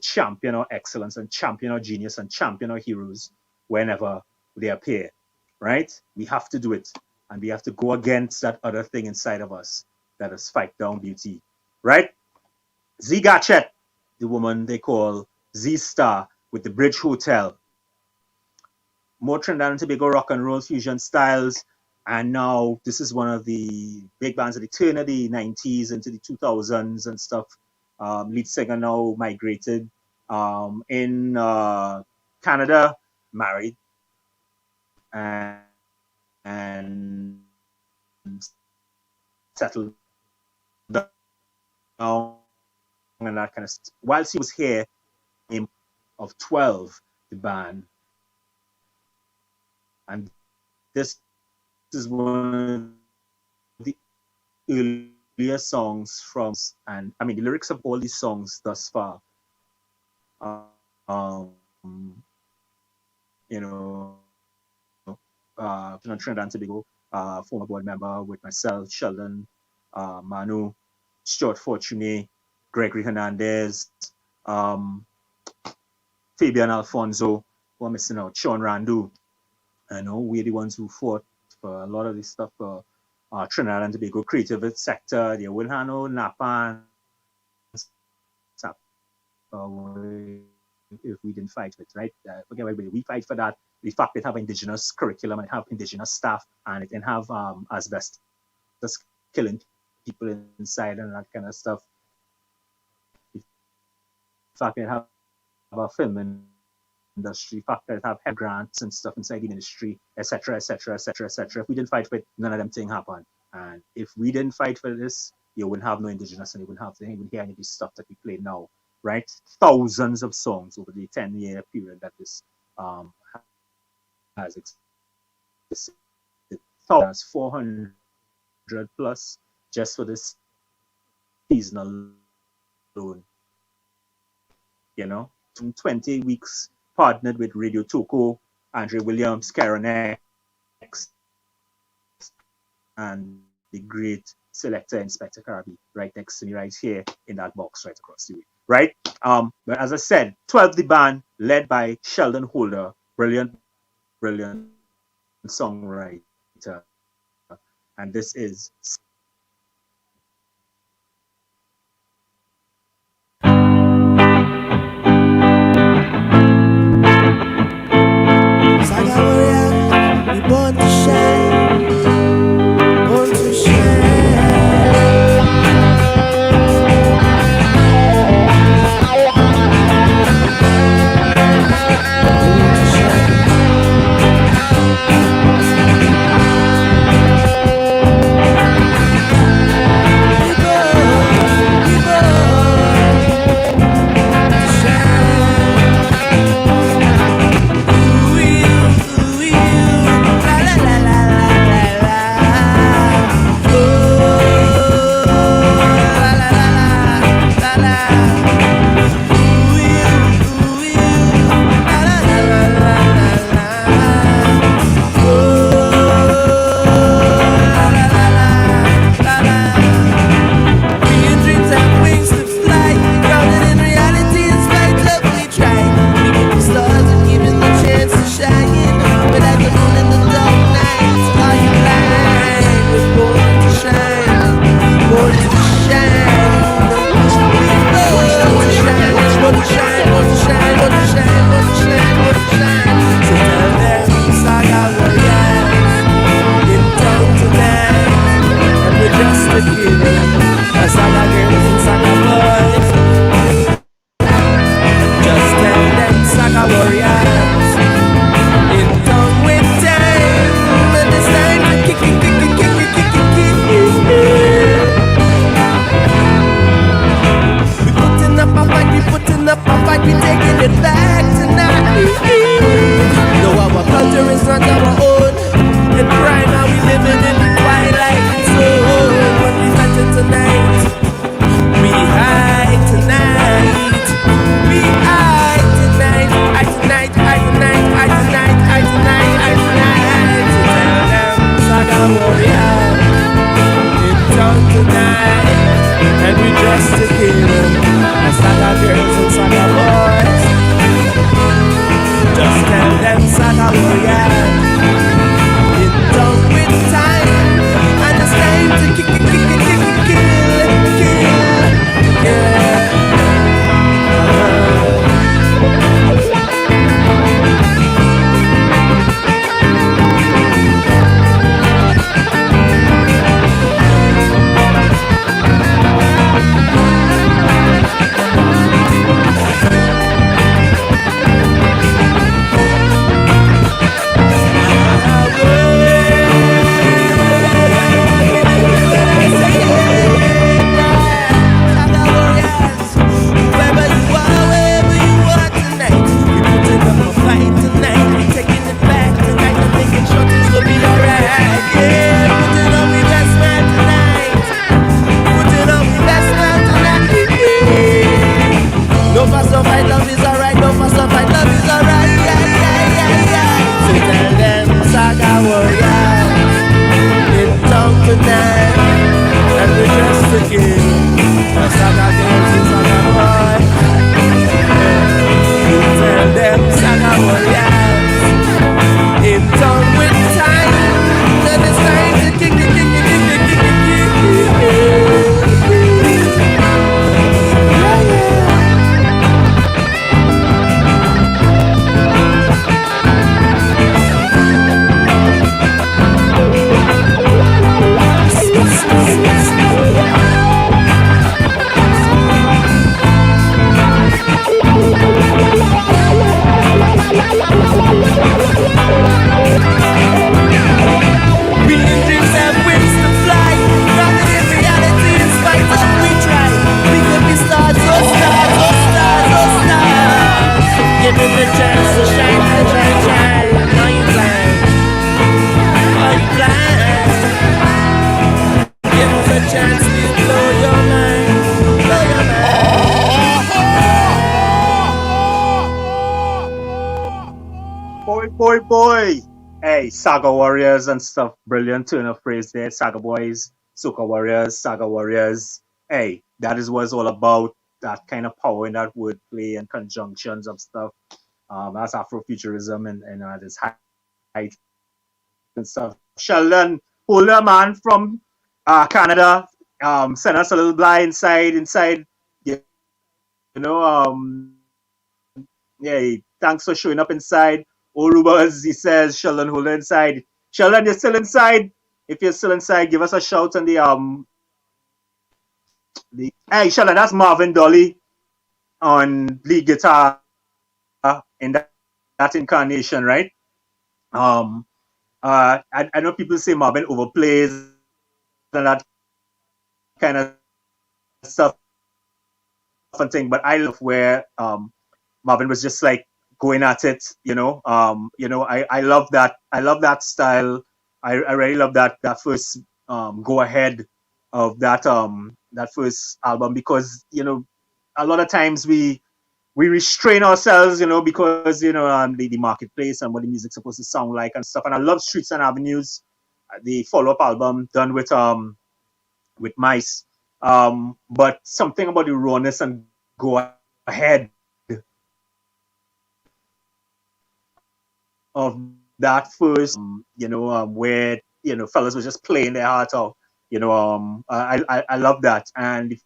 champion our excellence and champion our genius and champion our heroes whenever they appear. Right? We have to do it. And we have to go against that other thing inside of us that is fight down beauty. Right? Z Gatchet, the woman they call Z Star with the Bridge Hotel. More Trinidad and Tobago rock and roll fusion styles. And now this is one of the big bands of the turn of the 90s into the 2000s and stuff. Lead singer now migrated in Canada, married, and settled down and that kind of stuff. Whilst he was here, of 12, the band, and this is one of the earlier songs from, and I mean the lyrics of all these songs thus far, you know, Trinidad and Tobago, former board member with myself, Sheldon, Manu, Stuart Fortuné, Gregory Hernandez, Fabian Alfonso, who are missing out, Sean Randu. I know we're the ones who fought for a lot of this stuff for Trinidad and Tobago creative sector. They will have no Napan if we didn't fight for it, right? Forget everybody, we fight for that. The fact that it have indigenous curriculum and have indigenous staff and it can have asbestos killing people inside and that kind of stuff. The fact that it have a film industry, fact that it have head grants and stuff inside the ministry, etc., etc., etc., etc. If we didn't fight for it, none of them things happen. And if we didn't fight for this, you wouldn't have no indigenous and you wouldn't hear any of this stuff that we play now, right? Thousands of songs over the 10-year period that this has existed. 400 plus just for this season alone. You know, 20 weeks partnered with Radio Toko, Andre Williams, Karen X, and the great selector Inspector Karabi right next to me right here in that box right across the way. Right? But as I said, 12 the band led by Sheldon Holder, brilliant songwriter. And this is Born to shine, born to shine. boy. Hey, Saga Warriors and stuff. Brilliant turn of phrase there. Saga Boys, Soca Warriors, Saga Warriors. Hey, that is what it's all about. That kind of power in that wordplay and conjunctions of stuff. That's Afrofuturism and at its height and stuff. Sheldon Holder, man from Canada, sent us a little blind inside. You know, yeah, thanks for showing up inside. Orubas, he says, Sheldon Holder inside. Sheldon, you're still inside? If you're still inside, give us a shout on the hey Sheldon, that's Marvin Dolly on lead guitar in that incarnation, right? I know people say Marvin overplays and that kind of stuff and thing, but I love where Marvin was just like going at it, you know. I love that. I love that style. I really love that first go ahead of that first album, because a lot of times we restrain ourselves, because the marketplace and what the music's supposed to sound like and stuff. And I love Streets and Avenues, the follow-up album done with Mice. But something about the rawness and go ahead of that first, where fellas were just playing their heart out. I love that, and the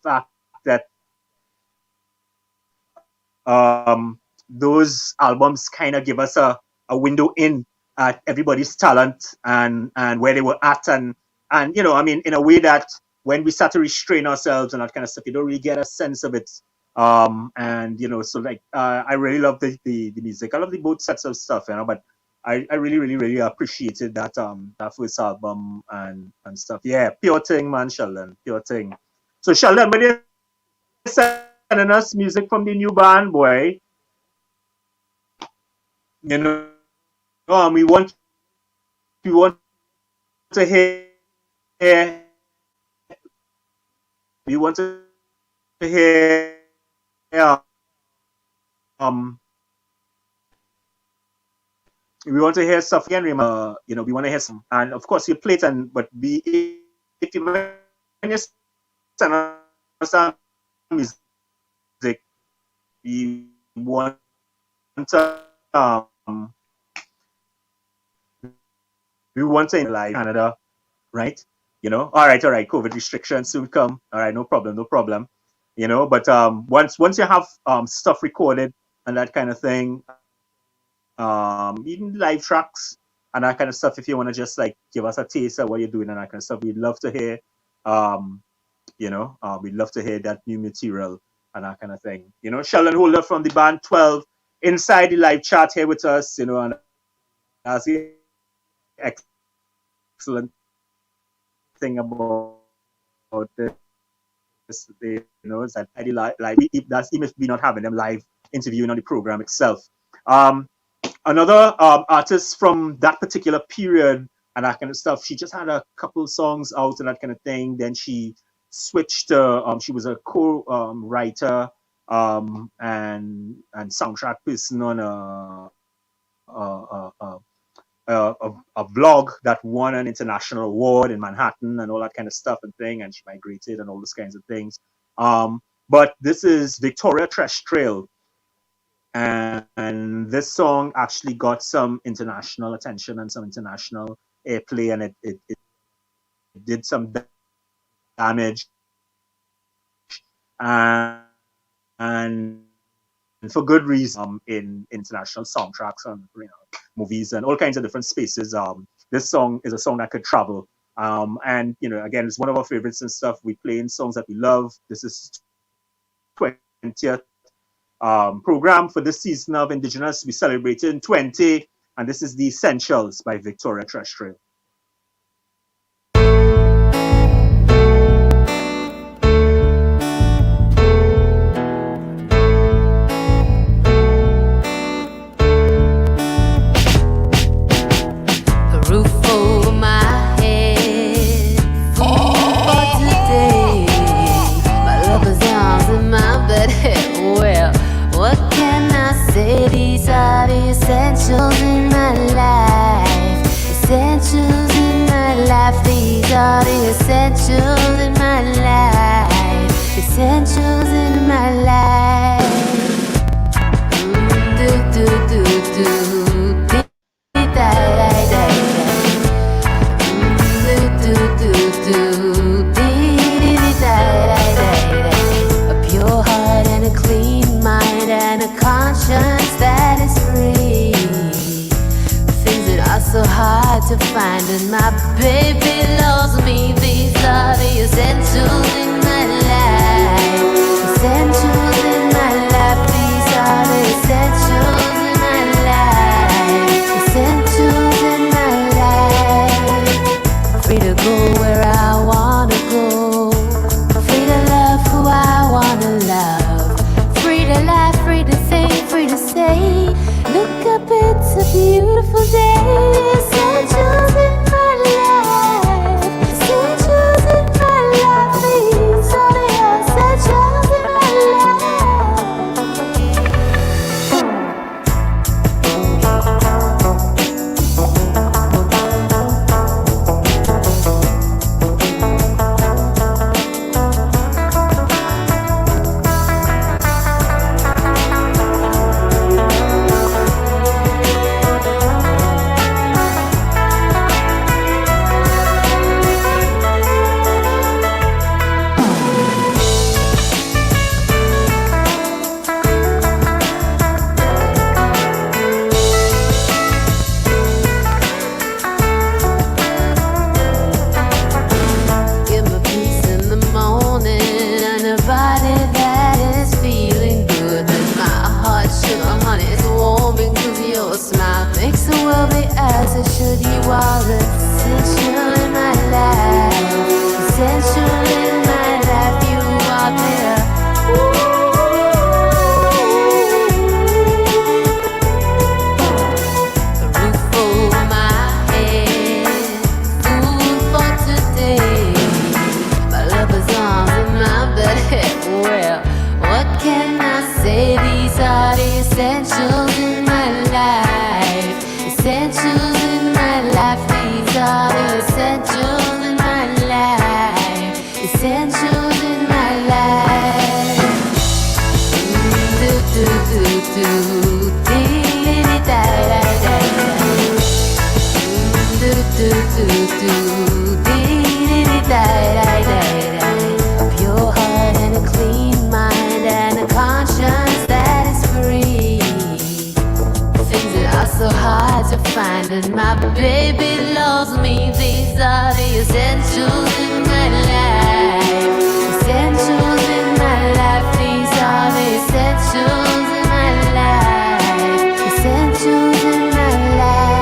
fact that those albums kind of give us a window in at everybody's talent and where they were at, and in a way that when we start to restrain ourselves and that kind of stuff, you don't really get a sense of it. So like I really love the music. I love the both sets of stuff, but I really, really, really appreciated that first album and stuff. Yeah, pure thing, man, Sheldon, pure thing. So Sheldon, when you're sending us music from the new band, boy, we want to hear we want to hear we want to hear stuff again. We want to hear some, and of course you play it, but if you when you send us some music, we want to live Canada, right? All right, COVID restrictions soon come. All right, no problem. But once you have stuff recorded and that kind of thing, even live tracks and that kind of stuff, if you want to just like give us a taste of what you're doing and that kind of stuff, we'd love to hear. We'd love to hear that new material and that kind of thing. Sheldon Holder from the band 12 inside the live chat here with us. And that's the excellent thing about this. Is that that's even if we're not having them live interviewing on the program itself. Another artist from that particular period and that kind of stuff, she just had a couple songs out and that kind of thing. Then she switched to she was a co-writer and soundtrack person on a vlog that won an international award in Manhattan and all that kind of stuff and thing, and she migrated and all those kinds of things. But this is Victoria Trail, and this song actually got some international attention and some international airplay, and it did some damage, and for good reason, in international soundtracks and movies and all kinds of different spaces. This song is a song that could travel, and again, it's one of our favorites and stuff. We play in songs that we love. This is 20th program for this season of Indigenous. We celebrated in 20, and this is The Essentials by Victoria Trail. Essentials essentials in my life. These are the essentials in my life. Essentials in my life. Do do do do. Dee da da da da. Do do do do. Dee da da da da. A pure heart and a clean mind and a conscience that is free. Things that are so hard to find, and my baby loves me. These are the essentials in my life. Essentials in my life. These are the essentials in my life. Essentials in my life. Free to go where I wanna go. Free to love who I wanna love. Free to laugh, free to think, free to say. Look up, it's a beautiful day. Essentials in my life. Essentials in my life. These are the essentials in my life. Give me peace in the morning and a body that is feeling good. There's my heart sugar, honey, it's warming 'cause your smile makes the world be as it should. You are essential in my life. Essential in my life. You are there. A roof over my head, food for today. My lover's arms and my bed. Well, what can I say? These are the essentials in my life. Essentials in my life. These are the essentials in my life. Essentials in my life. Do do do do. Dee da da da da. Do do do do. Dee da da da da. A pure heart and a clean mind and a conscience that is free. Things that are so hard to find, and my baby loves me. These are the essentials in my life. Essentials in my life. These are the essentials in my life. Essentials in my life.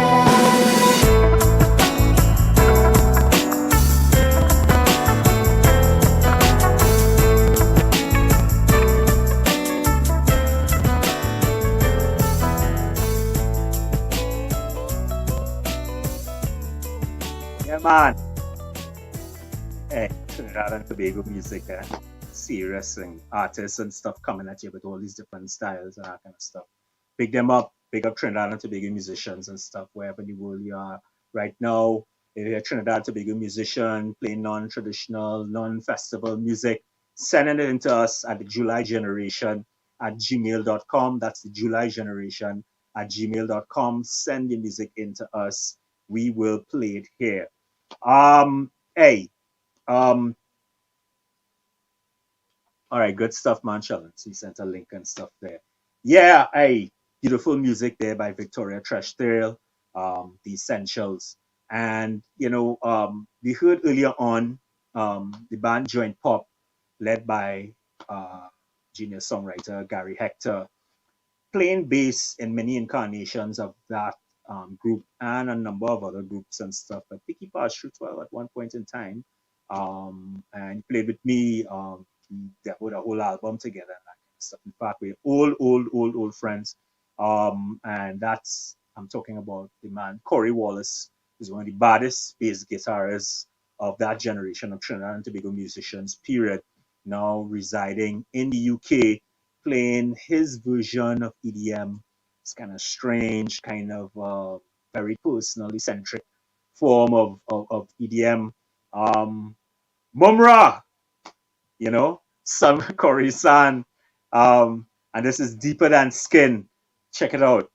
Yeah, man. Hey, Trinidad and Tobago music, serious and artists and stuff coming at you with all these different styles and that kind of stuff. Big them up, big up Trinidad and Tobago musicians and stuff wherever in the world you are right now. If you're a Trinidad and Tobago musician playing non-traditional, non-festival music, sending it into us at the July Generation at gmail.com. That's the July Generation at gmail.com. Send your music into us. We will play it here. Hey, all right, good stuff, man. Challenge. He sent a link and stuff there. Yeah, hey, beautiful music there by Victoria Treshtail, The Essentials. And, we heard earlier on the band Joint Pop, led by genius songwriter Gary Hector, playing bass in many incarnations of that group and a number of other groups and stuff. I think he passed through 12 at one point in time, and he played with me. We demoed a whole album together and that kind of stuff. In fact, we're old friends. And that's, I'm talking about the man Corey Wallace, who's one of the baddest bass guitarists of that generation of Trinidad and Tobago musicians, period. Now residing in the UK, playing his version of EDM. It's kind of strange, kind of very personal, eccentric, form of EDM. Mumra, Sam Kori-san. And this is Deeper Than Skin. Check it out.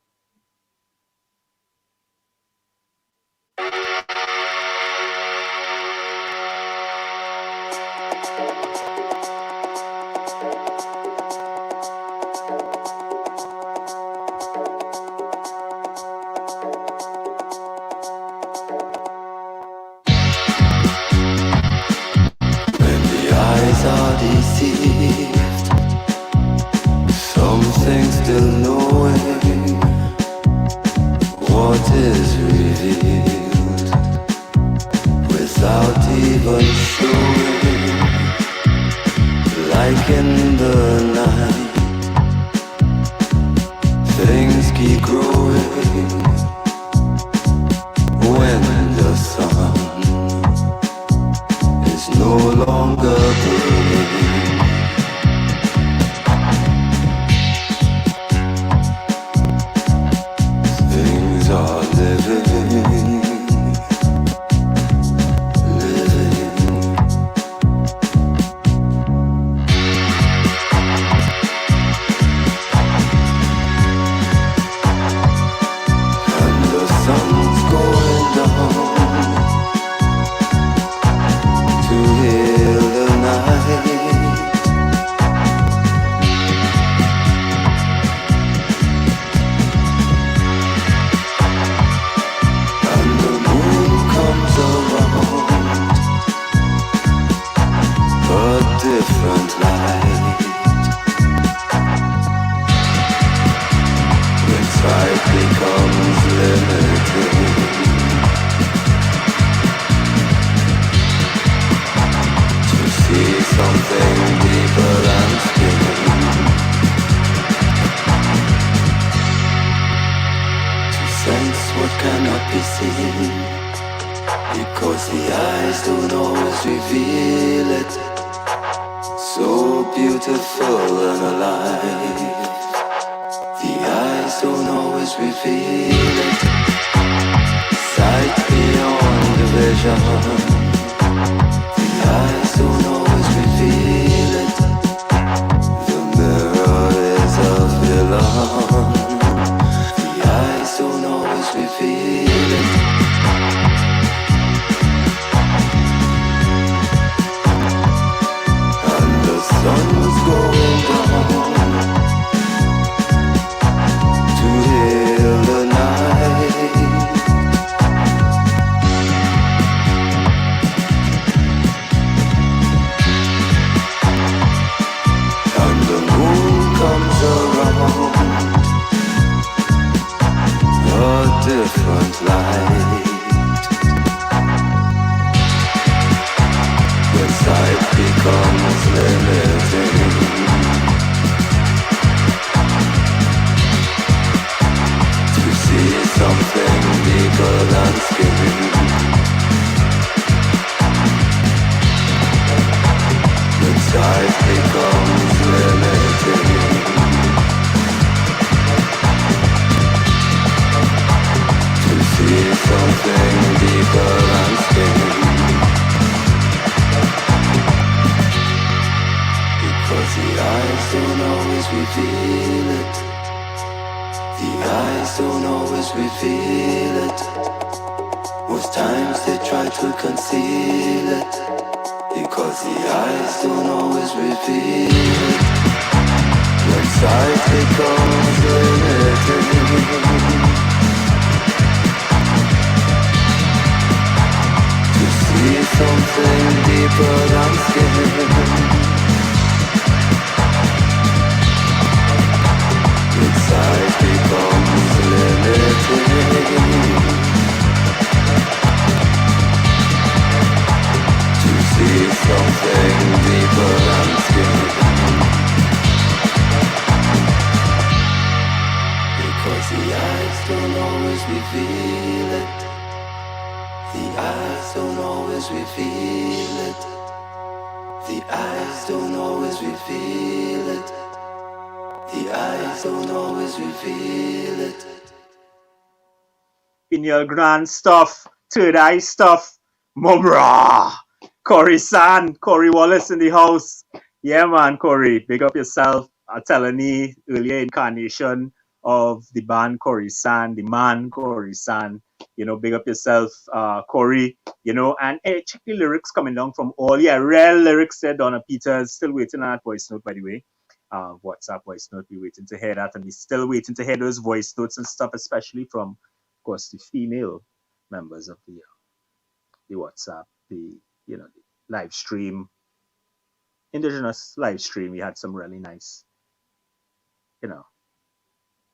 Are deceived, something still knowing what is revealed without even showing. Like in the night, things keep growing when the sun is no longer burning. Things are living, and the sun's going down to heal the night. And the moon comes around a different light. When sight becomes limited, to see something deeper than skin, to sense what cannot be seen, because the eyes don't always reveal it. So beautiful and alive, the eyes don't always reveal it. Sight beyond the vision, the eyes don't always reveal it. The mirror is a villain, the eyes don't always reveal it. And the sun's going down to heal the night. And the moon comes around a different light. When sight becomes limiting, to see something deeper than skin. When sight becomes limiting, to see something deeper than skin. Because the eyes don't always reveal it. The eyes don't always reveal it. Most times they try to conceal it. Because the eyes don't always reveal it. When sight becomes limited, to see something deeper than skin. Sight becomes limited, to see something deeper than skin. Because the eyes don't always reveal it. The eyes don't always reveal it. The eyes don't always reveal it. The eyes don't always reveal it. In your grand stuff, third eye stuff. Mumra! Corey Wallace in the house. Yeah, man, Corey, big up yourself. Telling earlier incarnation of the band Corey San, the man Corey San. Big up yourself, Corey. And hey, check the lyrics coming down from all. Yeah, real lyrics there. Donna Peters still waiting on that voice note, by the way. WhatsApp voice note. We're waiting to hear that, and we're still waiting to hear those voice notes and stuff, especially from, of course, the female members of the WhatsApp, the live stream, Indigenous live stream. We had some really nice,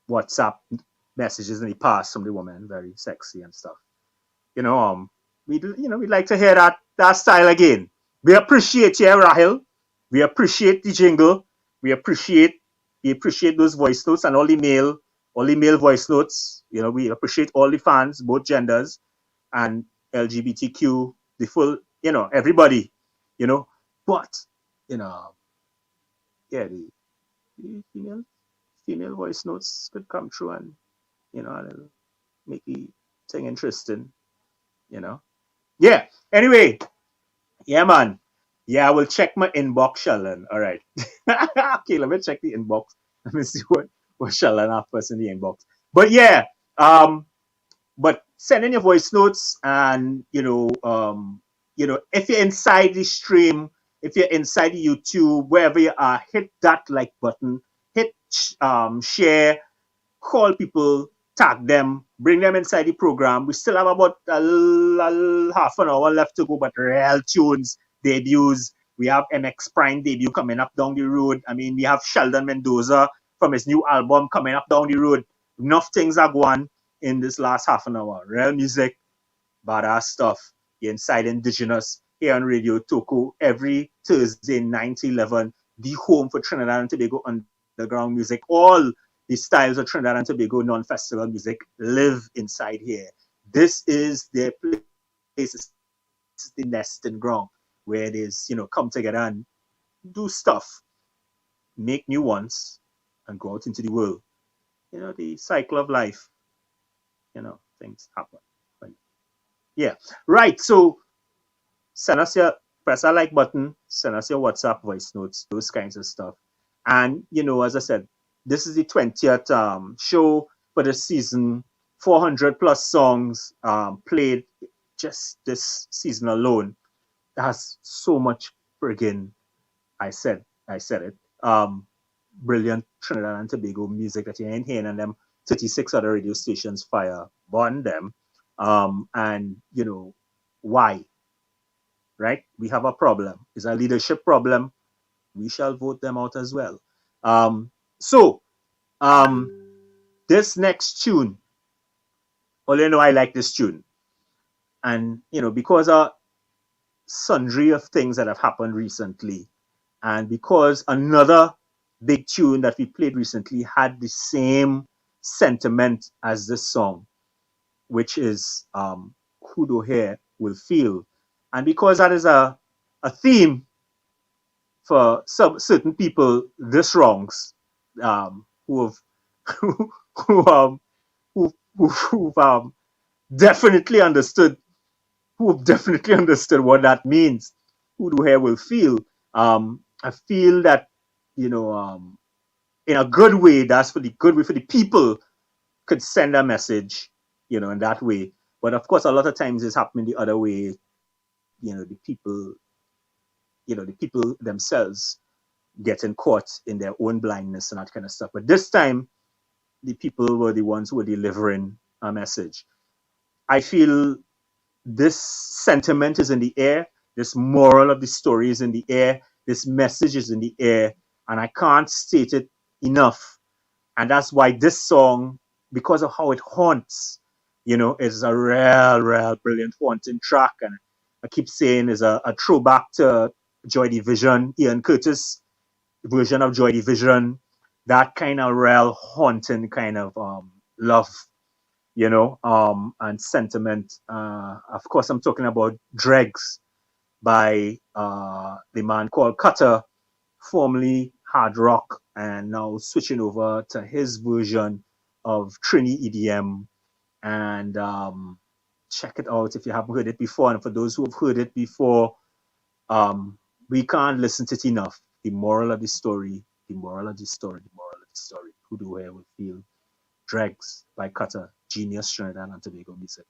WhatsApp messages in the past from the woman, very sexy and stuff. We'd like to hear that style again. We appreciate you, Rahil. We appreciate the jingle. We appreciate those voice notes and all the male voice notes. We appreciate all the fans, both genders, and LGBTQ, the full, everybody, but, yeah, the female voice notes could come through and, it'll make the thing interesting, Yeah. Anyway, yeah, man. Yeah, I will check my inbox, Sheldon. All right. Okay, let me check the inbox. Let me see what Sheldon have first in the inbox. But yeah, but send in your voice notes, and if you're inside the stream, if you're inside the YouTube, wherever you are, hit that like button, hit share, call people, tag them, bring them inside the program. We still have about half an hour left to go, but real tunes, debuts. We have MX Prime debut coming up down the road. I mean, we have Sheldon Mendoza from his new album coming up down the road. Enough things are going in this last half an hour. Real music, badass stuff. You're inside Indigenous here on Radio Toko every Thursday, 9 to 11. The home for Trinidad and Tobago underground music. All the styles of Trinidad and Tobago non-festival music live inside here. This is their place. This is the nesting ground where it is, come together and do stuff, make new ones, and go out into the world. The cycle of life. Things happen. Yeah. Right. So send us press that like button, send us your WhatsApp voice notes, those kinds of stuff. And, as I said, this is the 20th show for the season. 400 plus songs played just this season alone. That's so much friggin', I said it, brilliant Trinidad and Tobago music that you ain't hearing, and them 36 other radio stations fire burn them. And why? Right? We have a problem. It's a leadership problem. We shall vote them out as well. This next tune, I like this tune. And, because of sundry of things that have happened recently, and because another big tune that we played recently had the same sentiment as this song, which is Who Do Here Will Feel. And because that is a theme for some certain people, this wrongs, who've definitely understood what that means. Who Do Here Will Feel. I feel that, in a good way, that's for the good way for the people could send a message, in that way. But of course, a lot of times it's happening the other way. The people themselves getting caught in their own blindness and that kind of stuff. But this time, the people were the ones who were delivering a message. I feel this sentiment is in the air. This moral of the story is in the air. This message is in the air. And I can't state it enough. And that's why this song, because of how it haunts, is a real brilliant haunting track. And I keep saying is a throwback to Joy Division, Ian Curtis version of Joy Division, that kind of real haunting kind of love, and sentiment. Of course, I'm talking about Dregs by the man called Cutter, formerly hard rock, and now switching over to his version of Trini EDM. And check it out if you haven't heard it before. And for those who have heard it before, we can't listen to it enough. The moral of the story, the moral of the story, the moral of the story. Who do I will feel? Dregs by Cutter, genius Trinidad and Tobago music.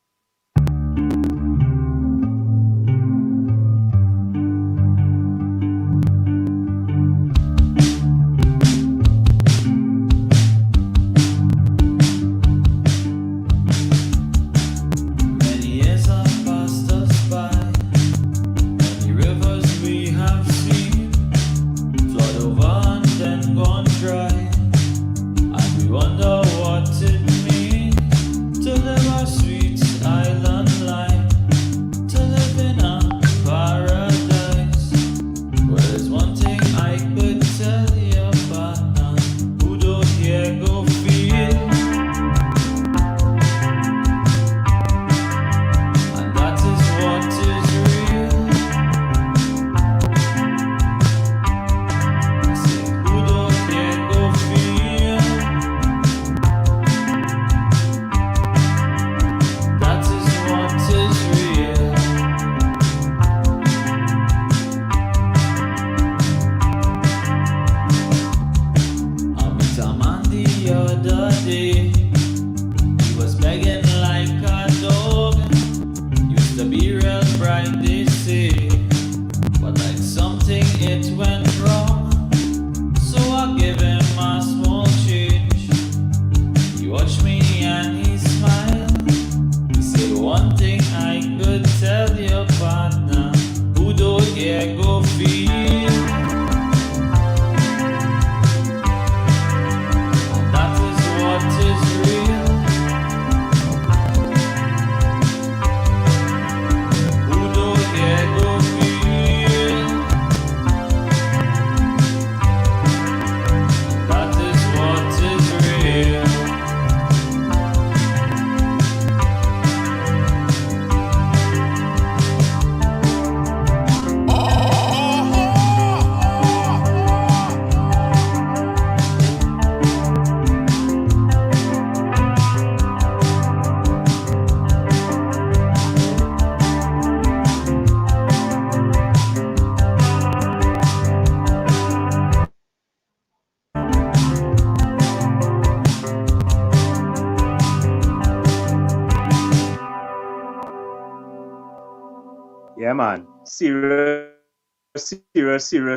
Yeah, man. Serious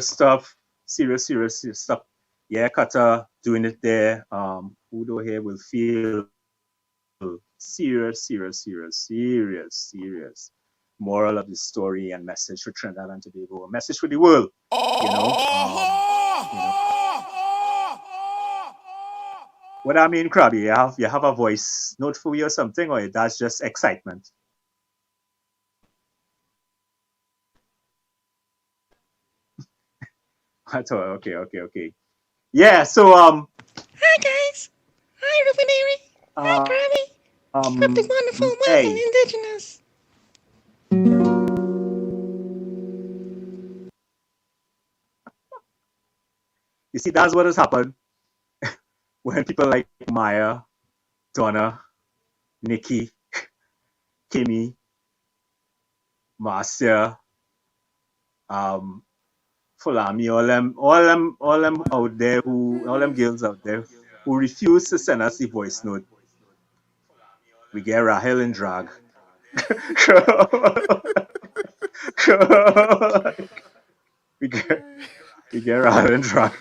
stuff. Serious stuff. Yeah, Cutter doing it there. Udo here will feel serious. Moral of the story and message for Trinidad and Tobago. A message for the world. What I mean, Krabby, you have a voice note for me or something, or that's just excitement? I thought, okay. Yeah, so Hi guys. Hi Ruby Mary. Hi Krabby. Keep up the wonderful work hey. in Indigenous. You see, that's what has happened when people like Maya, Donna, Nikki, Kimmy, Marcia, Fulami, all them out there all them girls out there who refuse to send us the voice note. We get Rahel in drag. we get Rahel in drag.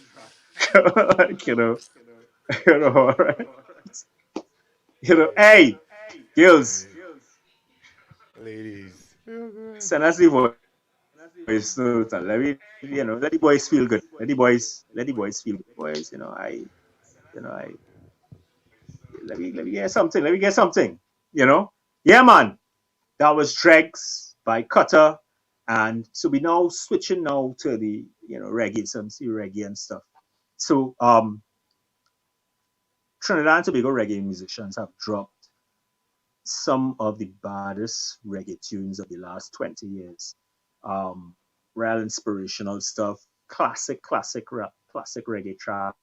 like, right? Hey, girls, Ladies. send us the voice note and let the boys feel good. Let the boys feel good. Boys, let me get something. Let me get something. Yeah, man. That was Dregs by Cutter, and so we now switching now to the reggae, some reggae and stuff. So Trinidad and Tobago reggae musicians have dropped some of the baddest reggae tunes of the last 20 years. Real inspirational stuff, classic reggae tracks.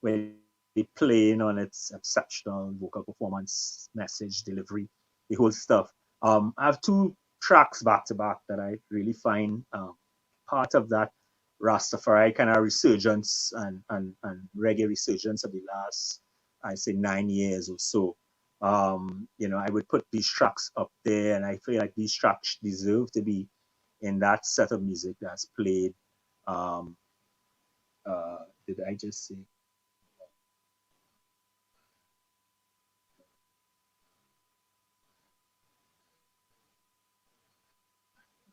When the playing on its exceptional vocal performance, message delivery, the whole stuff. I have two tracks back to back that I really find part of that Rastafari kind of resurgence and reggae resurgence of the last, I say, 9 years or so. I would put these tracks up there, and I feel like these tracks deserve to be in that set of music that's played. Um, did I just say?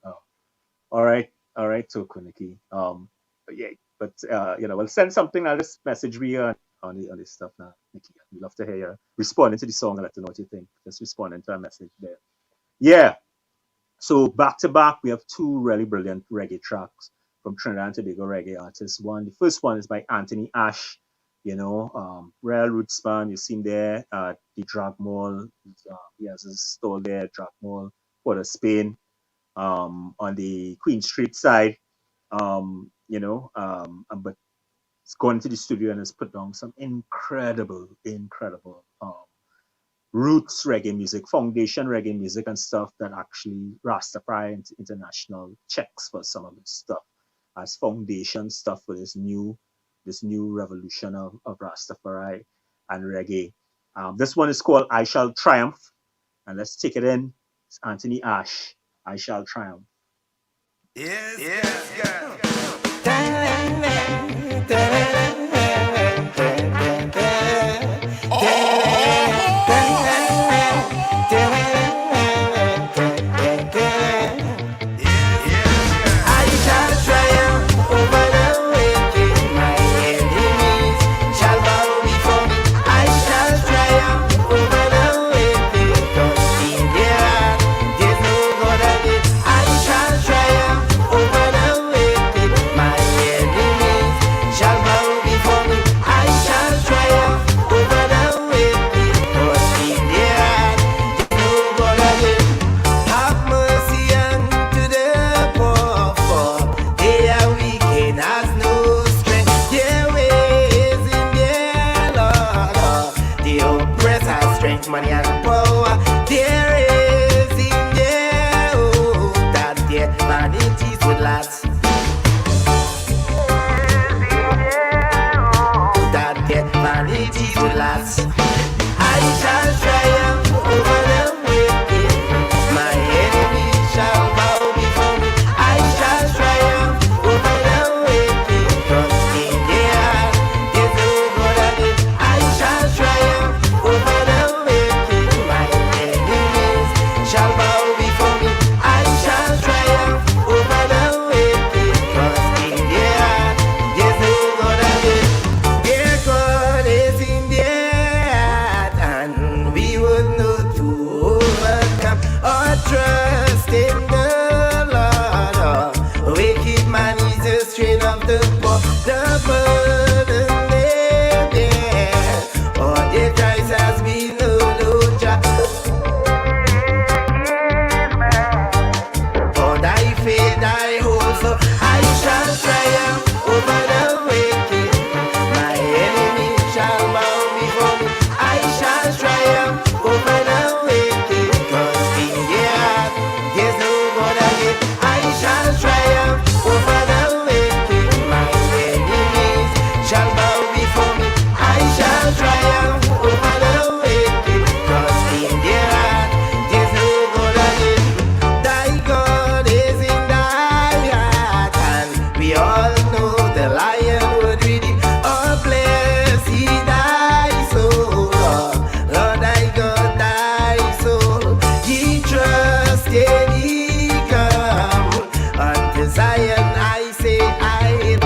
Oh, all right, Tokuniki. But yeah, but we'll send something. I'll just message me on this stuff now, Nikki. We'd love to hear you responding to the song and let us know what you think. Just responding to our message there. Yeah. So back to back, we have two really brilliant reggae tracks from Trinidad and Tobago reggae artists. The first one is by Anthony Ash. Real roots band. You seen there at the Drag Mall. He has his store there, Drag Mall, Port of Spain, on the Queen Street side. But it's gone to the studio and has put down some incredible roots reggae music, foundation reggae music, and stuff that actually Rastafari International checks for some of this stuff as foundation stuff for this new revolution of Rastafari and reggae. This one is called I Shall Triumph, and let's take it in. It's Anthony Ash, I Shall Triumph. Yes, girl. Money and power, there is in there, oh, that there vanities with lots. That there vanities with lots. I shall triumph over the wicked. My enemy shall bow before me. I shall triumph over the wicked. Cause in there, there's no God of it. I shall triumph over the shall bow before me. I shall triumph over the wicked. Cause in there, there's no God of it. Their God is in there, and we would know to overcome or trust in the Lord. Oh, wicked man is the strain of the poor, the burden they bear. Oh, their Christ has been no Jah. I hold, so I shall triumph over the wicked. My enemy shall bow before me. I shall triumph over the wicked. Cause in there, there's no God again. I shall triumph over the wicked. My enemies shall bow before me. I shall triumph over the wicked. Cause in there, there's no God again. Thy God is in we all know the lion would redeem. Oh, bless he thy soul, Lord thy God, thy soul. Ye trust in ye come unto Zion. I say I.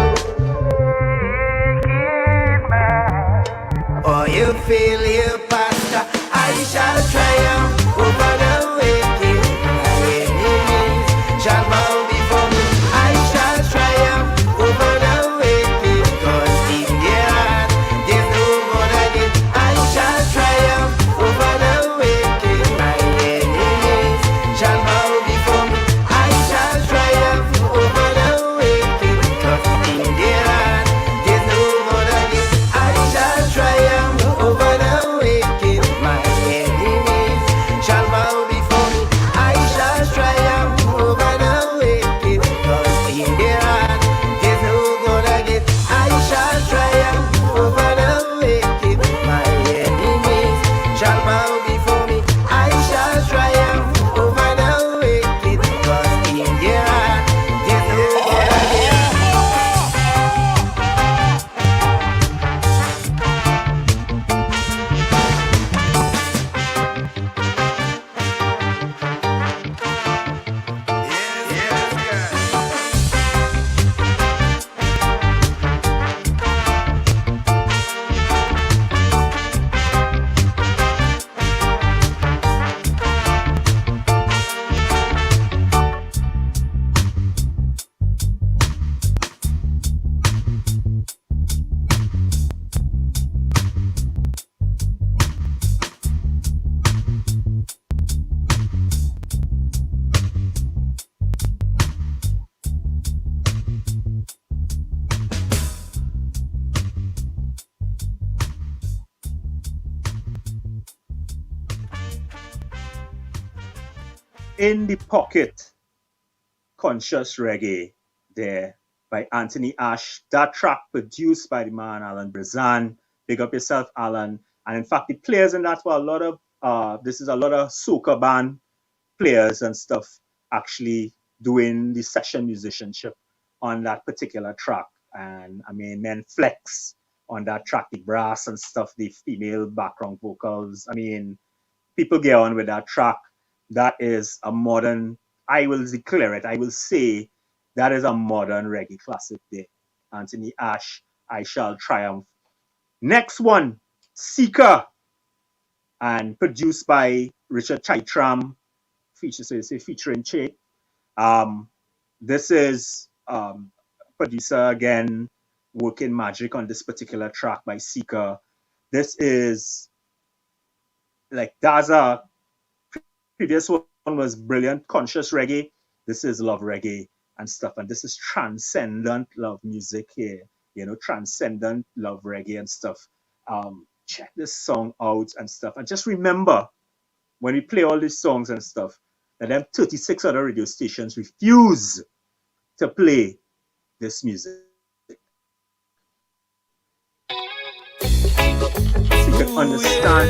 Oh, you fail, you pastor. I shall triumph over the wicked. My enemies shall bow before me. I shall triumph over the wicked. Cause in there, there's no God again. I shall triumph over the wicked. My enemies shall bow In the Pocket, Conscious Reggae there by Anthony Ash. That track produced by the man Alan Brazan. Big up yourself, Alan. And in fact, the players in that were a lot of, this is a lot of soca band players and stuff actually doing the session musicianship on that particular track. And I mean, men flex on that track, the brass and stuff, the female background vocals. I mean, people get on with that track. That is a modern, I will declare it, I will say that is a modern reggae classic there. Anthony Ash, I Shall Triumph. Next one, Seeker, and produced by Richard Chaitram, featuring Che. This is producer again working magic on this particular track by Seeker. This is like Daza. Previous one was brilliant, conscious reggae. This is love reggae and stuff, and this is transcendent love music here. You know, transcendent love reggae and stuff. Check this song out and stuff, and just remember when we play all these songs and stuff that them 36 other radio stations refuse to play this music. So you can understand.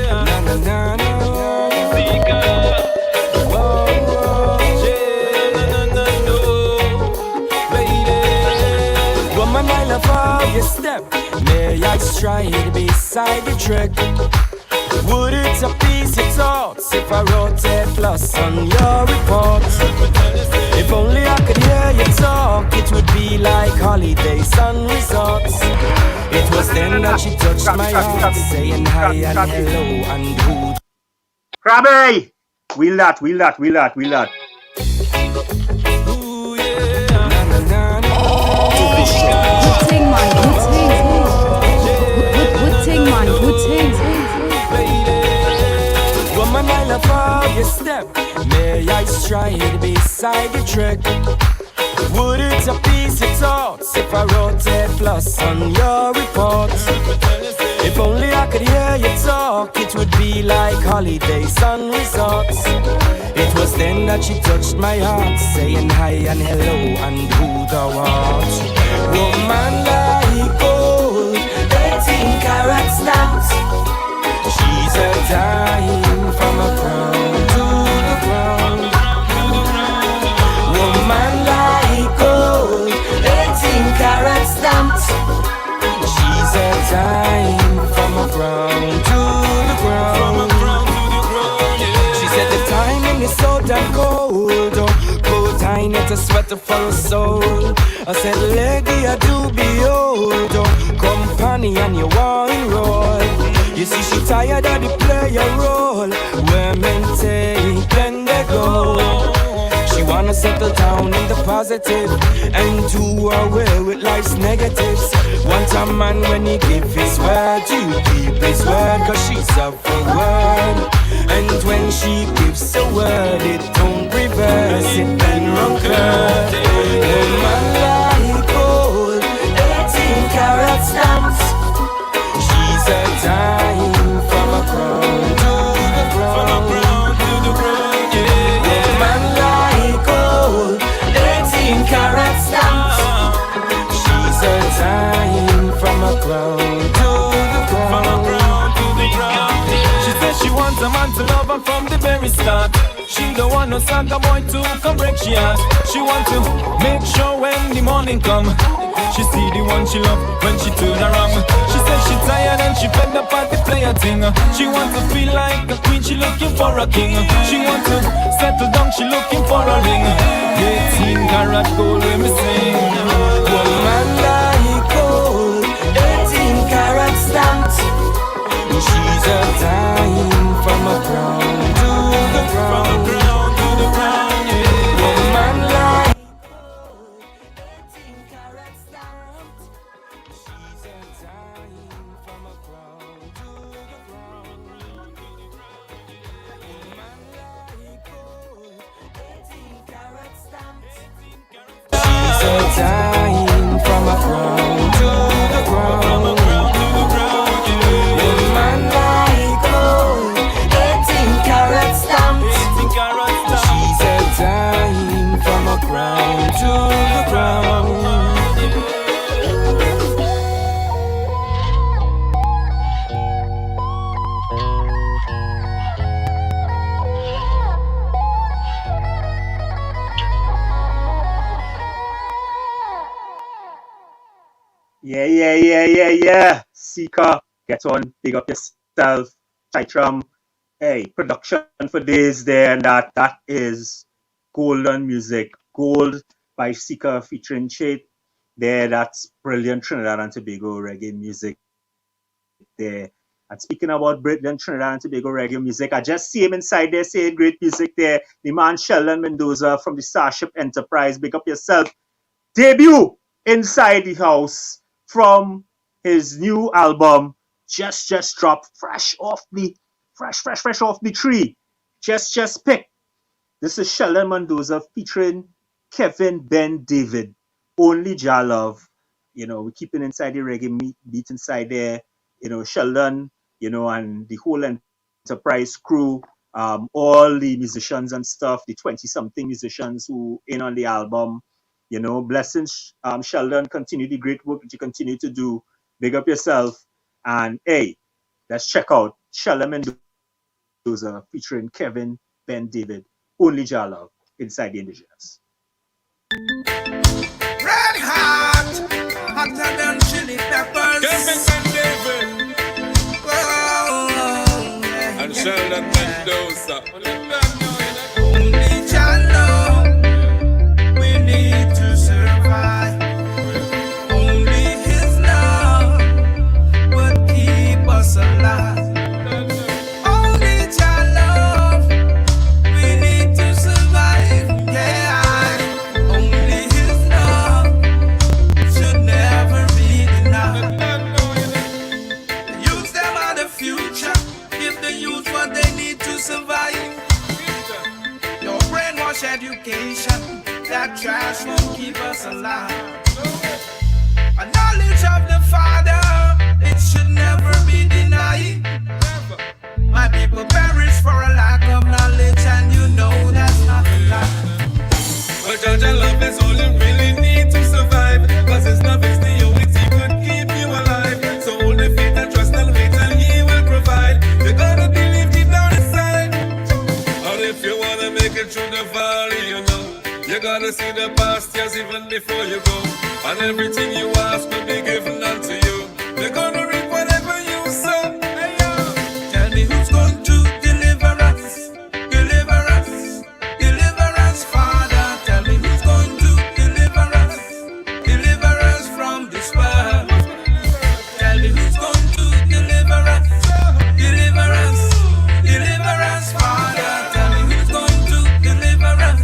Woman, I love how you step. May I stride beside the trick? Would it appease your thoughts if I wrote a plus on your report? If only I could hear you talk, it would be like holidays and resorts. It was then that she touched my heart, saying hi and hello and who. Krabby! Wheel that. Ooh, yeah. Woman, I love how you step. May I stride beside the trick? Would it appease your thoughts if I wrote a plus on your report? If only I could hear you talk, it would be like holidays and resorts. It was then that she touched my heart, saying hi and hello and who thou art. Woman like gold, 18 karat stamps. She's a dime from a crown to the ground. Woman like gold, 18 karat stamps. She's a dime from a crown to the ground. She said the timing is so damn cold. Oh, cold time, it's a sweater for a soul. I said, lady, I do behold. Oh, company and you want roll. You see, she tired of the player role. Women take, then they go. She wanna settle down in the positive and do away with life's negatives. Want a man when he give his word, you keep his word, cause she's up for word. And when she gives a word, it don't reverse, it then recur. Woman like gold, 18 karat stamps. She's a dime from a crown to the ground. Woman like gold, 18 karat stamps. She's a dime from a crown to the ground. She says she wants a man to love her from the very start. She don't want no Santa boy to come break she heart. She want to make sure when the morning come, she see the one she love when she turn around. She says she tired and she fed up at the player thing. She want to feel like a queen, she looking for a king. She want to settle down, she looking for a ring. 18 karat gold when me sing. Woman like gold, 18 karat stamped. She's a dime from a crown to the ground. Woman like gold, 18 karat stamped. She's a dime from a crown to the ground. Woman like gold, Yeah. Seeker, get on, big up yourself. Chaitram, hey, production for days there, and that is golden music. Gold by Seeker featuring Chait. There, that's brilliant Trinidad and Tobago reggae music there. And speaking about brilliant Trinidad and Tobago reggae music, I just see him inside there saying great music there. The man Sheldon Mendoza from the Starship Enterprise, big up yourself. Debut inside the house from his new album, just dropped fresh off the tree. Just picked. This is Sheldon Mendoza featuring Kevin Ben David. Only Jah Love. We're keeping inside the reggae beat inside there. Sheldon, and the whole Enterprise crew, all the musicians and stuff, the 20-something musicians who in on the album. Blessings, Sheldon, continue the great work that you continue to do. Big up yourself. And hey, let's check out Sheldon Mendoza featuring Kevin Ben David. Only Jah Love inside the Indigenous. Red hot, hotter than chili peppers. Kevin Ben David. Oh, yeah. And Sheldon Mendoza. Only Jah Love. We need to survive. Only His love would keep us alive. Only Jah love. We need to survive. Yeah. Only His love should never be denied. The youth them are the future. Give the youth what they need to survive. Your brainwash education, that trash won't keep us alive. A knowledge of the Father, it should never be denied. My people perish for a lack of knowledge, and you know that's not a lie. But Jah love is all you really need to survive, cause His love is the only thing could keep you alive. So hold the faith and trust and wait and He will provide. You gotta believe deep down inside. And if you wanna make it through the valley, you gotta see the past years even before you go. And everything you ask will be given unto you. You're gonna reap whatever you sow. Hey, yo. Tell me who's going to deliver us? Deliver us. Deliver us, Father. Tell me who's going to deliver us? Deliver us from this world. Tell me who's going to deliver us? Deliver us. Deliver us, Father. Tell me who's going to deliver us?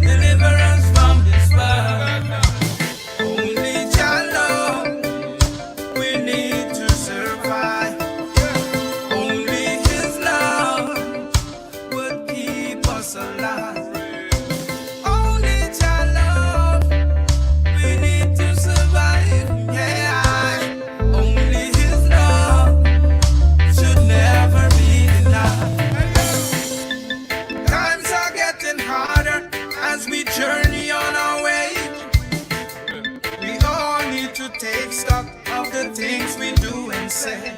Deliver us from this world. Only Jah love. We need to survive. Only His love would keep us alive. Only Jah love. We need to survive. Yeah. Only His love should never be denied. Times are getting harder as we journey on our way. We all need to take stock of the things we do and say.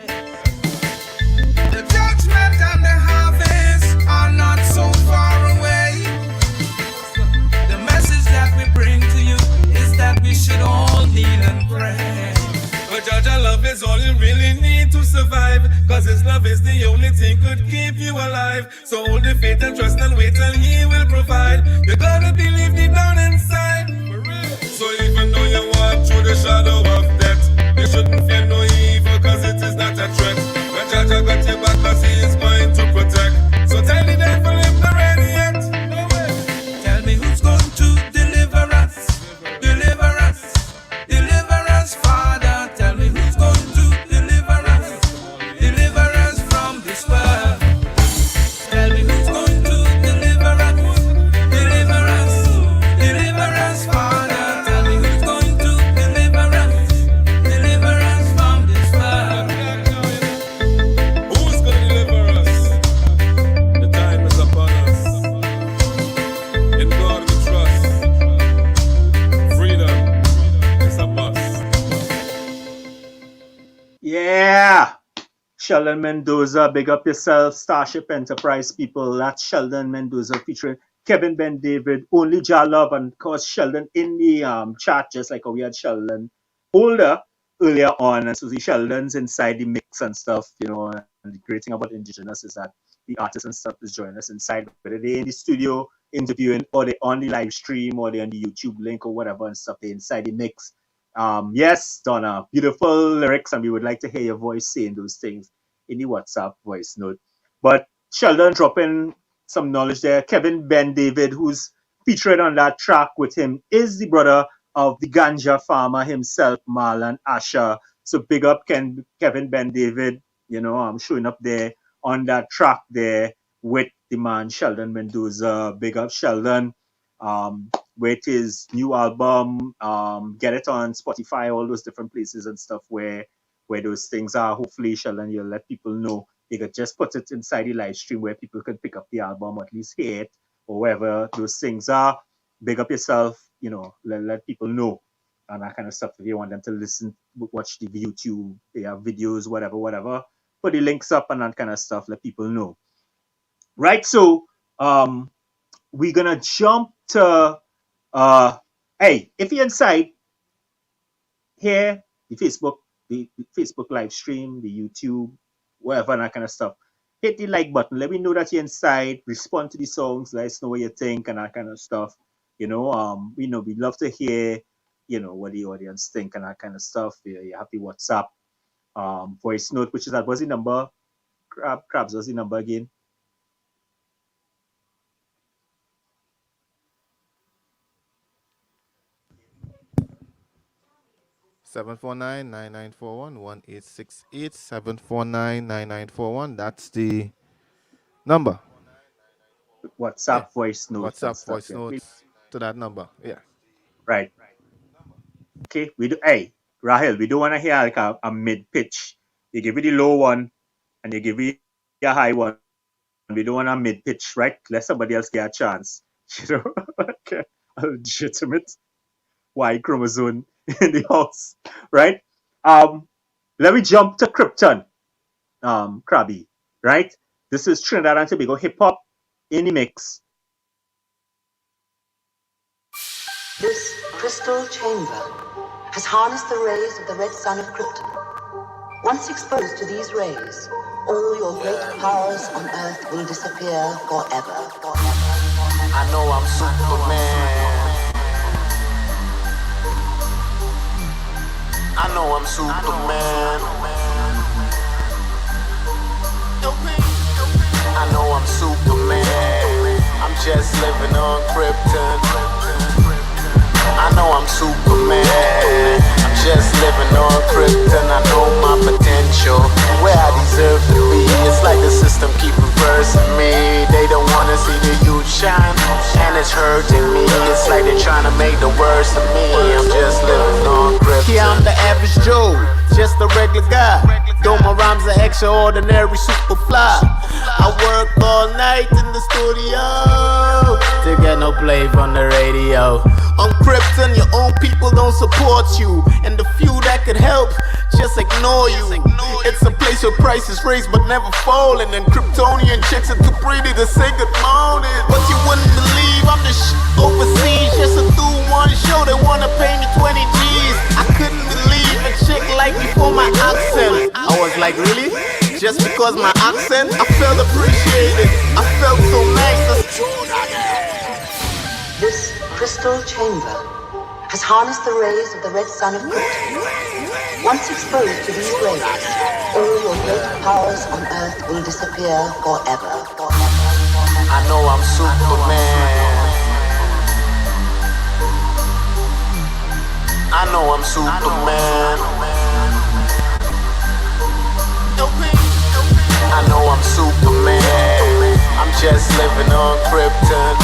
The judgment and the harvest are not so far away. The message that we bring to you is that we should all kneel and pray. But Jah love is all you really need to survive, cause His love is the only thing could keep you alive. So hold the faith and trust and wait and He will provide. You gotta believe deep down inside. So even though you walk through the shadow of death, you shouldn't fear no evil, cause it is not a threat. When Jah got your back, cause He is going to protect. So tell the devil if they're ready yet. Tell me who's going to deliver us? Deliver us. Deliver us, Father. Tell me who's going to deliver us? Deliver us from this world. Tell me who's going to deliver us? Deliver us. Deliver us, Father. Tell me who's going to deliver us? Deliver us from this world. Who's going to deliver us? The time is upon us. In God we trust. Freedom is a must. Yeah. Sheldon Mendoza, big up yourself. Starship Enterprise people. That's Sheldon Mendoza featuring Kevin Ben David, Only Jah Love, and of course Sheldon in the chat, just like how we had Sheldon Holder earlier on, and Susie Sheldon's inside the mix and stuff, you know. And the great thing about Indigenous is that the artists and stuff is joining us inside, whether they're in the studio interviewing or they're on the live stream or they're on the YouTube link or whatever and stuff, they're inside the mix. Yes, Donna, beautiful lyrics, and we would like to hear your voice saying those things in the WhatsApp voice note. But Sheldon dropping some knowledge there. Kevin Ben David, who's featured on that track with him, is the brother of the ganja farmer himself, Marlon Asher. So big up Kevin Ben David, you know, I'm showing up there on that track there with the man Sheldon Mendoza. Big up Sheldon. With his new album, get it on Spotify, all those different places and stuff where those things are. Hopefully, Sheldon, you'll let people know. You could just put it inside the live stream where people can pick up the album or at least hear it or wherever those things are. Big up yourself, you know, let people know and that kind of stuff. If you want them to listen, watch the YouTube, they have videos, whatever. Put the links up and that kind of stuff, let people know. Right, so we're gonna jump to hey, if you're inside here, the Facebook live stream, the YouTube, whatever, and that kind of stuff, hit the like button. Let me know that you're inside. Respond to the songs. Let us know what you think and that kind of stuff. You know, we love to hear, you know, what the audience think and that kind of stuff. You have the WhatsApp voice note, which is that. What's the number? Crabs, what's the number again? 749-9941, 1-868-749-9941. That's the number. WhatsApp voice notes. WhatsApp voice notes to that number. Yeah. Right. Okay. Hey, Rahel, we don't want to hear like a mid pitch. You give it the low one and you give it a high one. We don't want a mid pitch, right? Let somebody else get a chance. You know, okay. A legitimate Y chromosome in the house, right? Let me jump to Krypton, Krabby, right? This is Trinidad and Tobago hip hop in the mix. This crystal chamber has harnessed the rays of the red sun of Krypton. Once exposed to these rays, all your great powers on Earth will disappear forever. I know I'm Superman. I know I'm Superman. I know I'm Superman. I'm just living on Krypton. I know I'm Superman. I'm just living on Krypton. I know my potential, where I deserve to be. It's like the system keep reversing me. They don't wanna see the youth shine, and it's hurting me. It's like they're trying to make the worst of me. I'm just living on Krypton. Yeah, I'm the average Joe, just a regular guy. Though my rhymes are extraordinary, super fly. I work all night in the studio to get no play from the radio. On Krypton, your own people don't support you, and the few that could help just ignore you. It's a place where prices raise but never fall, and then Kryptonian chicks are too pretty to say good morning. But you wouldn't believe I'm the overseas just to do one show. They wanna pay me 20 G's. I couldn't believe a chick like me for my accent. I was like, really? Just because my accent? I felt appreciated. I felt so nice. This crystal chamber has harnessed the rays of the red sun of Krypton. Once exposed to these rays, all your great powers on Earth will disappear forever. I know I'm Superman. I know I'm Superman. I know I'm Superman. I'm just living on Krypton.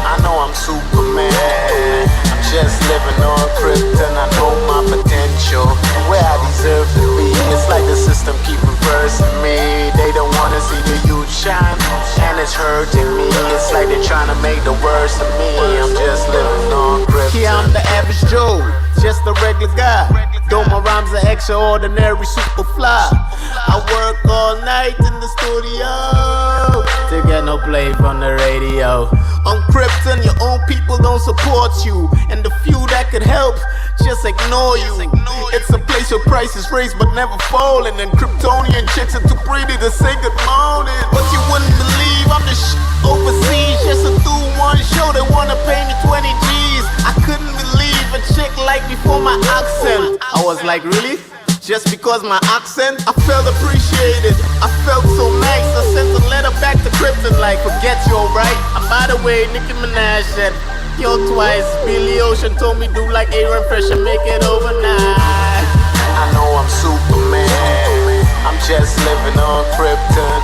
I know I'm Superman. I'm just living on Krypton. I know my potential, where I deserve to be. It's like the system keep reversing me. They don't wanna see the youth shine, and it's hurting me. It's like they're trying to make the worst of me. I'm just living on Krypton. Yeah, I'm the average Joe, just a regular guy. Though my rhymes are extraordinary, super fly. I work all night in the studio to get no play from the radio. On Krypton, your own people don't support you, and the few that could help just ignore ignore you. It's a place where prices raise but never falling, and Kryptonian chicks are too pretty to say good morning. But you wouldn't believe I'm the overseas. Just to do one show, they wanna pay me 20 G's. I couldn't believe a chick like me for my accent. I was like, really? Just because my accent? I felt appreciated, I felt so nice. I sent a letter back to Krypton like, forget you, alright? And by the way, Nicki Minaj said yo twice. Billy Ocean told me do like Aaron Fresh and make it overnight. I know I'm Superman, I'm just living on Krypton.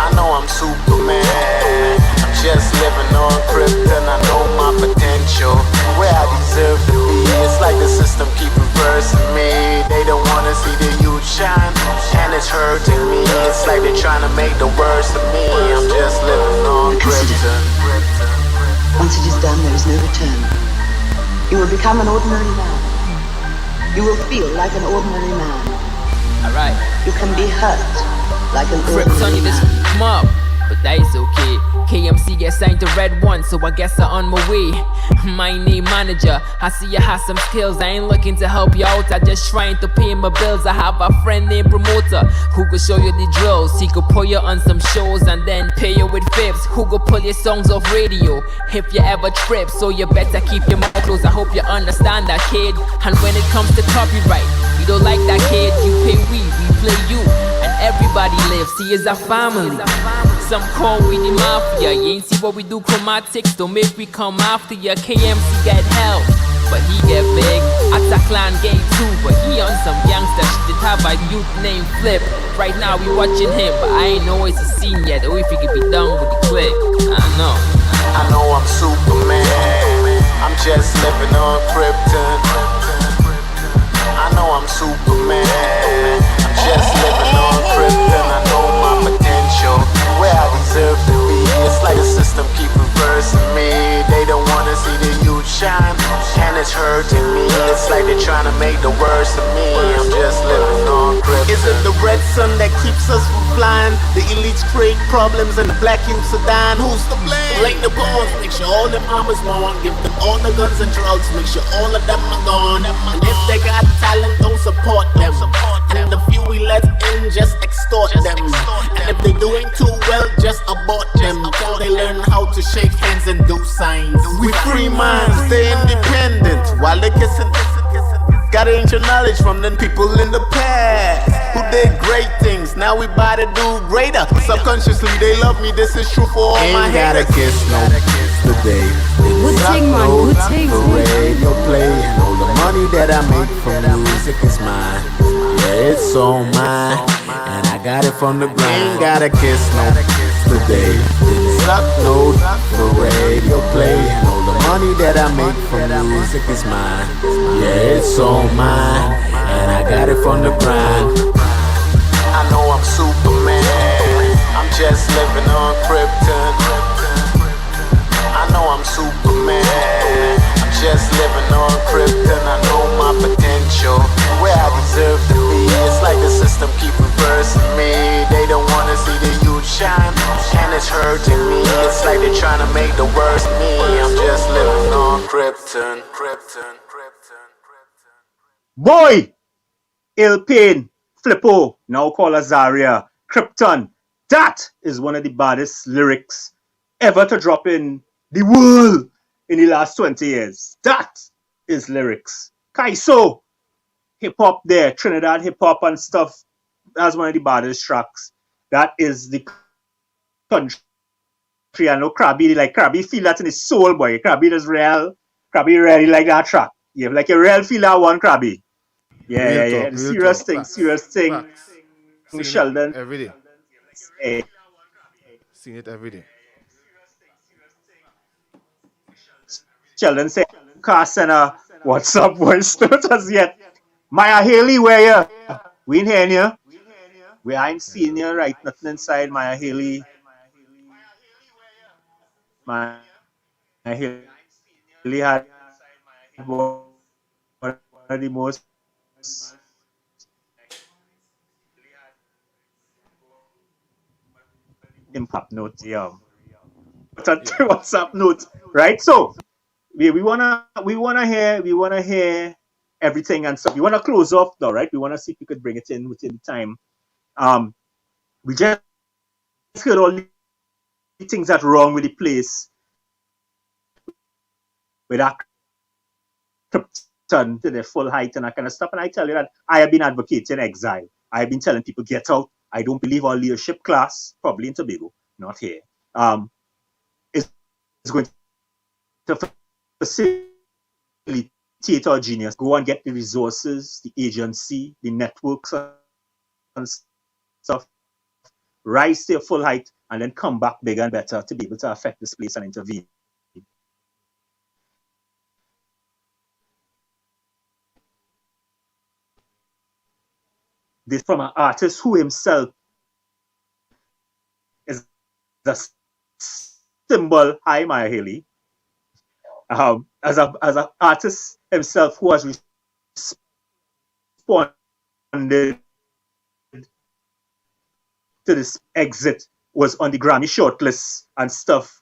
I know I'm Superman, I'm just living on Krypton. I know my potential, where I deserve to be. It's like the system keep reversing me. They don't wanna see the youth shine, and it's hurting me. It's like they're trying to make the worst of me. I'm just living on Krypton. Once it is done, there is no return. You will become an ordinary man. You will feel like an ordinary man. Alright. You can be hurt like an Crips on ordinary you, this man. mob, but that is okay. KMC get signed to Red One, so I guess I'm on my way. My name manager, I see you have some skills. I ain't looking to help you out, I just trying to pay my bills. I have a friend named Promoter who could show you the drills. He could put you on some shows and then pay you with fibs. Who could pull your songs off radio if you ever trip. So you better keep your mouth closed. I hope you understand that, kid. And when it comes to copyright, we don't like that, kid. You pay we play you, and everybody lives. See, it's a family. Some call we the mafia. You ain't see what we do, chromatics. Don't make we come after ya. KMC get help, but he get big. Ataclan gay too, but he on some gangster shit. Have a youth named Flip. Right now we watching him, but I ain't know it's a scene yet. Or if he could be done with the click. I know I'm Superman, I'm just living on Krypton. I know I'm Superman, I'm just living on Krypton. I know my potential, where I deserve to be. It's like the system keep reversing me. They don't wanna see the youth shine, and it's hurting me. It's like they're trying to make the worst of me. I'm just living on Krypton. Is it the red sun that keeps us from flying? The elites create problems and the black youths are dying. Who's to blame? Blame the boys, make sure all the mamas want. Give them all the guns and drugs, make sure all of them are gone. And if they got talent, don't support them. And the few we let in, just extort them. And if they're doing too well, just abort them. Till they learn how to shake hands and do signs. We free minds, stay independent while they kissing. Got ancient knowledge from them people in the past who did great things. Now we bout to do greater. Subconsciously they love me, this is true for all my haters. Ain't gotta kiss no today. It's upload, parade, no play, and all the money that I make from music is mine. Yeah, it's all mine, and I got it from the grind. Ain't gotta kiss no today. It's upload, parade, no play, and all the money that I make from music is mine. Yeah, it's all mine, and I got it from the grind. I know I'm Superman, I'm just living on Krypton. I know I'm Superman, I'm just living on Krypton. I know my potential, where I deserve to be. It's like the system keep reversing me. They don't wanna see the youth shine, and it's hurting me. It's like they're trying to make the worst of me. I'm just living on Krypton. Boy! Ill Pain, Flippo, now called Azaria, Krypton. That is one of the baddest lyrics ever to drop in the world in the last 20 years. That is lyrics. Kaiso, hip hop there, Trinidad hip hop and stuff. That's one of the baddest tracks. That is the country. I know Krabby, like Krabby feel that in his soul, boy. Krabby is real. Krabby really like that track. Yeah, like a real feel that one, Krabby. Yeah, Real yeah, talk, yeah. real Serious talk. thing, Facts. serious thing. Facts. Seen Sheldon. it every day. Hey. Seen it every day. Sheldon said, "Car send what's up, voice note as yet. Maya Haley, where you? We in here, ya? We ain't seen you right, nothing inside Maya Haley. Maya Haley had one of the most impact note, yeah. But on WhatsApp note, right? So we wanna hear everything and stuff. We wanna close off now, right? We wanna see if we could bring it in within the time. We just heard all the things that wrong with the place with that Krypton to their full height and that kind of stuff. And I tell you that I have been advocating exile. I have been telling people get out. I don't believe our leadership class, probably in Tobago, not here, is going to facilitate our genius. Go and get the resources, the agency, the networks and stuff, rise to your full height, and then come back bigger and better to be able to affect this place and intervene. This from an artist who himself is the symbol. Hi, Maya Haley. As an artist himself who has responded to this exit, was on the Grammy shortlist and stuff.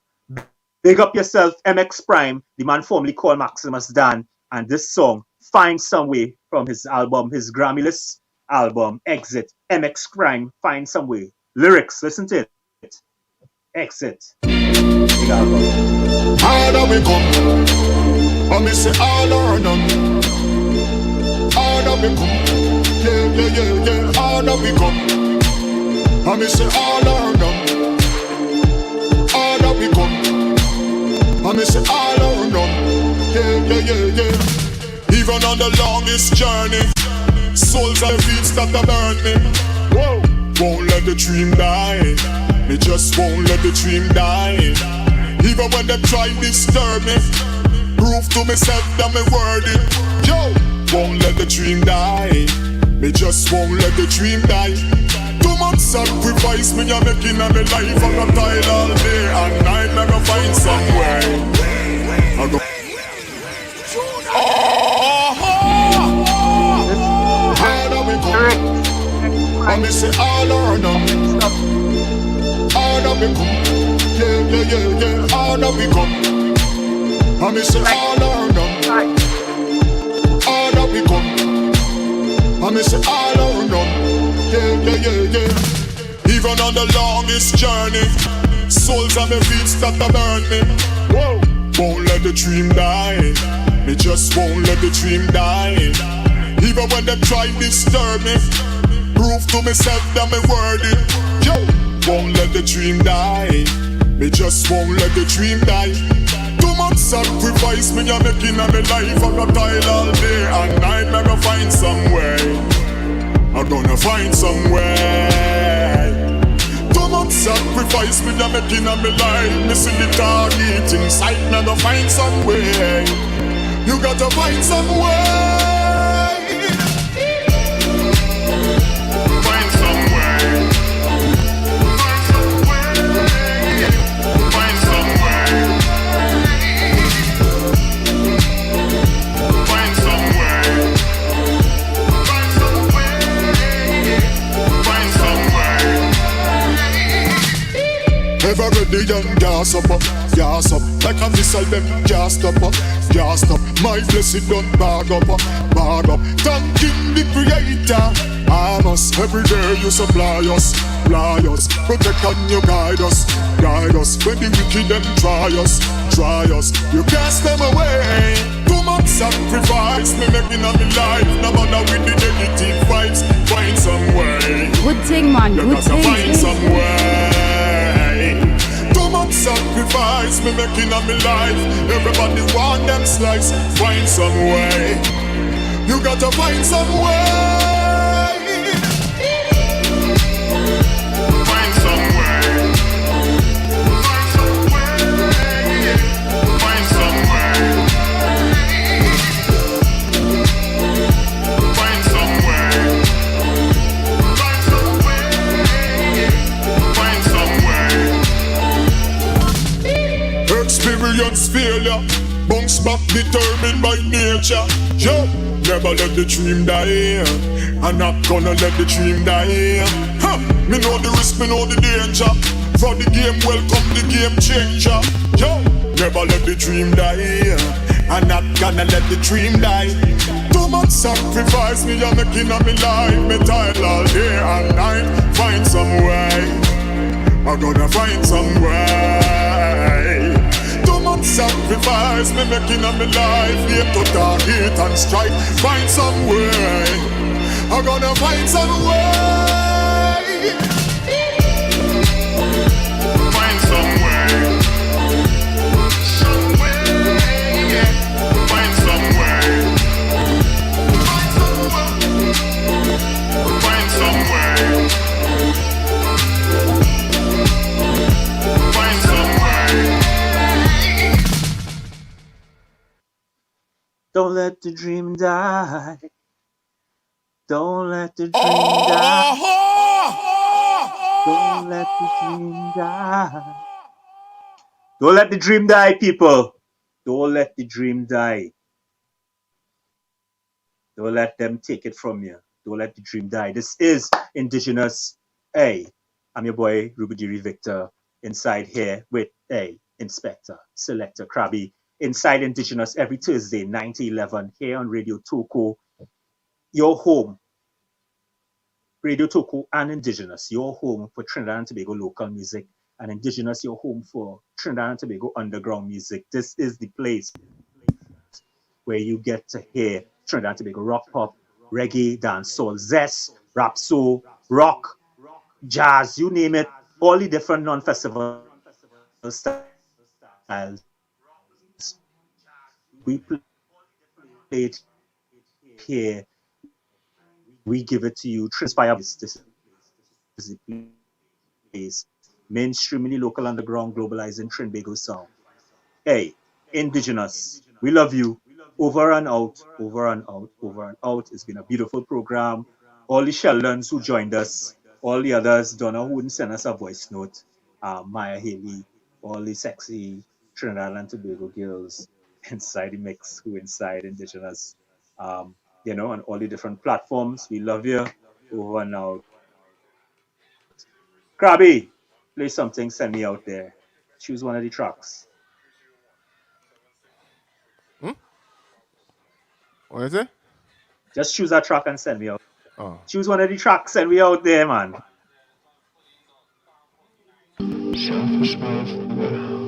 Big up yourself, MX Prime, the man formerly called Maximus Dan, and this song, Find Some Way, from his album, his Grammy-less album, Exit. MX Prime, Find Some Way. Lyrics, listen to it. Exit. Big album. Harder we come, I me say all or none. Harder we come, yeah. Harder we come, I me say all or none. Harder we come, I me say all or none. Yeah. Even on the longest journey, souls and feet that are burn me. Whoa, won't let the dream die. Me just won't let the dream die. Even when they try disturb me, prove to myself that me worthy. Yo, won't let the dream die. Me just won't let the dream die. Too much sacrifice me a making of me life. I'm gonna tile all day and night. Me gonna find some way. I go. Harder we come, I me say all or none. Harder we come, yeah. Harder we come, I me say all or none. Harder we come, I me say all or none. Yeah. Even on the longest journey, souls and my feet start to burn me. Whoa, won't let the dream die. Me just won't let the dream die. Even when they try disturb me, prove to myself that me worthy. Yo, won't let the dream die. Me just won't let the dream die. Too much sacrifice me a making of me life. I'm gonna tile all day and night. Me gonna find some way. I'm gonna find some way. Too much sacrifice me a making of me life. Me see the target inside. Me gonna find some way. You gotta find some way. Find some way. Find some way. Find some way. Find some way. Find some way. Ever ready and gas up, like a missile them gas up. My blessed don't bag up. Thanking the Creator. I must every day you supply us, protect and you guide us. When the wicked them try us. You cast them away. Too much sacrifice me making of me life. No matter with the negative vibes, find some way. Good thing, man. You Good thing. Find some way. Too much sacrifice me making of me life. Everybody want them slice. Find some way. You gotta find some way. Find some way. Find some way. Find some way. Find some way. Find some way. Find some way. Experience failure, bounce back determined by nature. Yo, never let the dream die. I'm not gonna let the dream die. Me know the risk, me know the danger. For the game, welcome the game changer. Yo, never let the dream die. I'm not gonna let the dream die. Too much sacrifice me a making of me life. Me tired all day and night. Find some way. I'm gonna find some way. Too much sacrifice me making of me life. Hate to dark, hate and strike. Find some way. I'm gonna find some way. Find some way. Some way, yeah. Find some way. Find some way. Find some way. Don't let the dream die. Don't let the dream die. Don't let the dream die. Don't let the dream die, people. Don't let the dream die. Don't let them take it from you. Don't let the dream die. This is Indigenous. Hey, I'm your boy, Rubadiri Victor, inside here with Inspector, Selector Krabby, inside Indigenous every Thursday, 9 to 11, here on Radio Toko, your home. Radio Toko and Indigenous, your home for Trinidad and Tobago local music, and Indigenous, your home for Trinidad and Tobago underground music. This is the place where you get to hear Trinidad and Tobago rock, pop, reggae, dancehall, zest, rap, soul, rock, jazz, you name it, all the different non-festival styles. We play it here. We give it to you. Inspire. This is the place. Mainstreamly local, underground, globalizing Trinbago sound. Hey, Indigenous, we love you. Over and out, over and out, over and out. It's been a beautiful program. All the Sheldons who joined us, all the others, Donna who wouldn't send us a voice note, Maya Haley, all the sexy Trinidad and Tobago girls inside the mix, who inside Indigenous, on all the different platforms. We love you. Over and out. Krabby, play something, send me out there. Choose one of the tracks. What is it? Just choose a track and send me out. Oh. Choose one of the tracks, send me out there, man. Selfish motherfucker.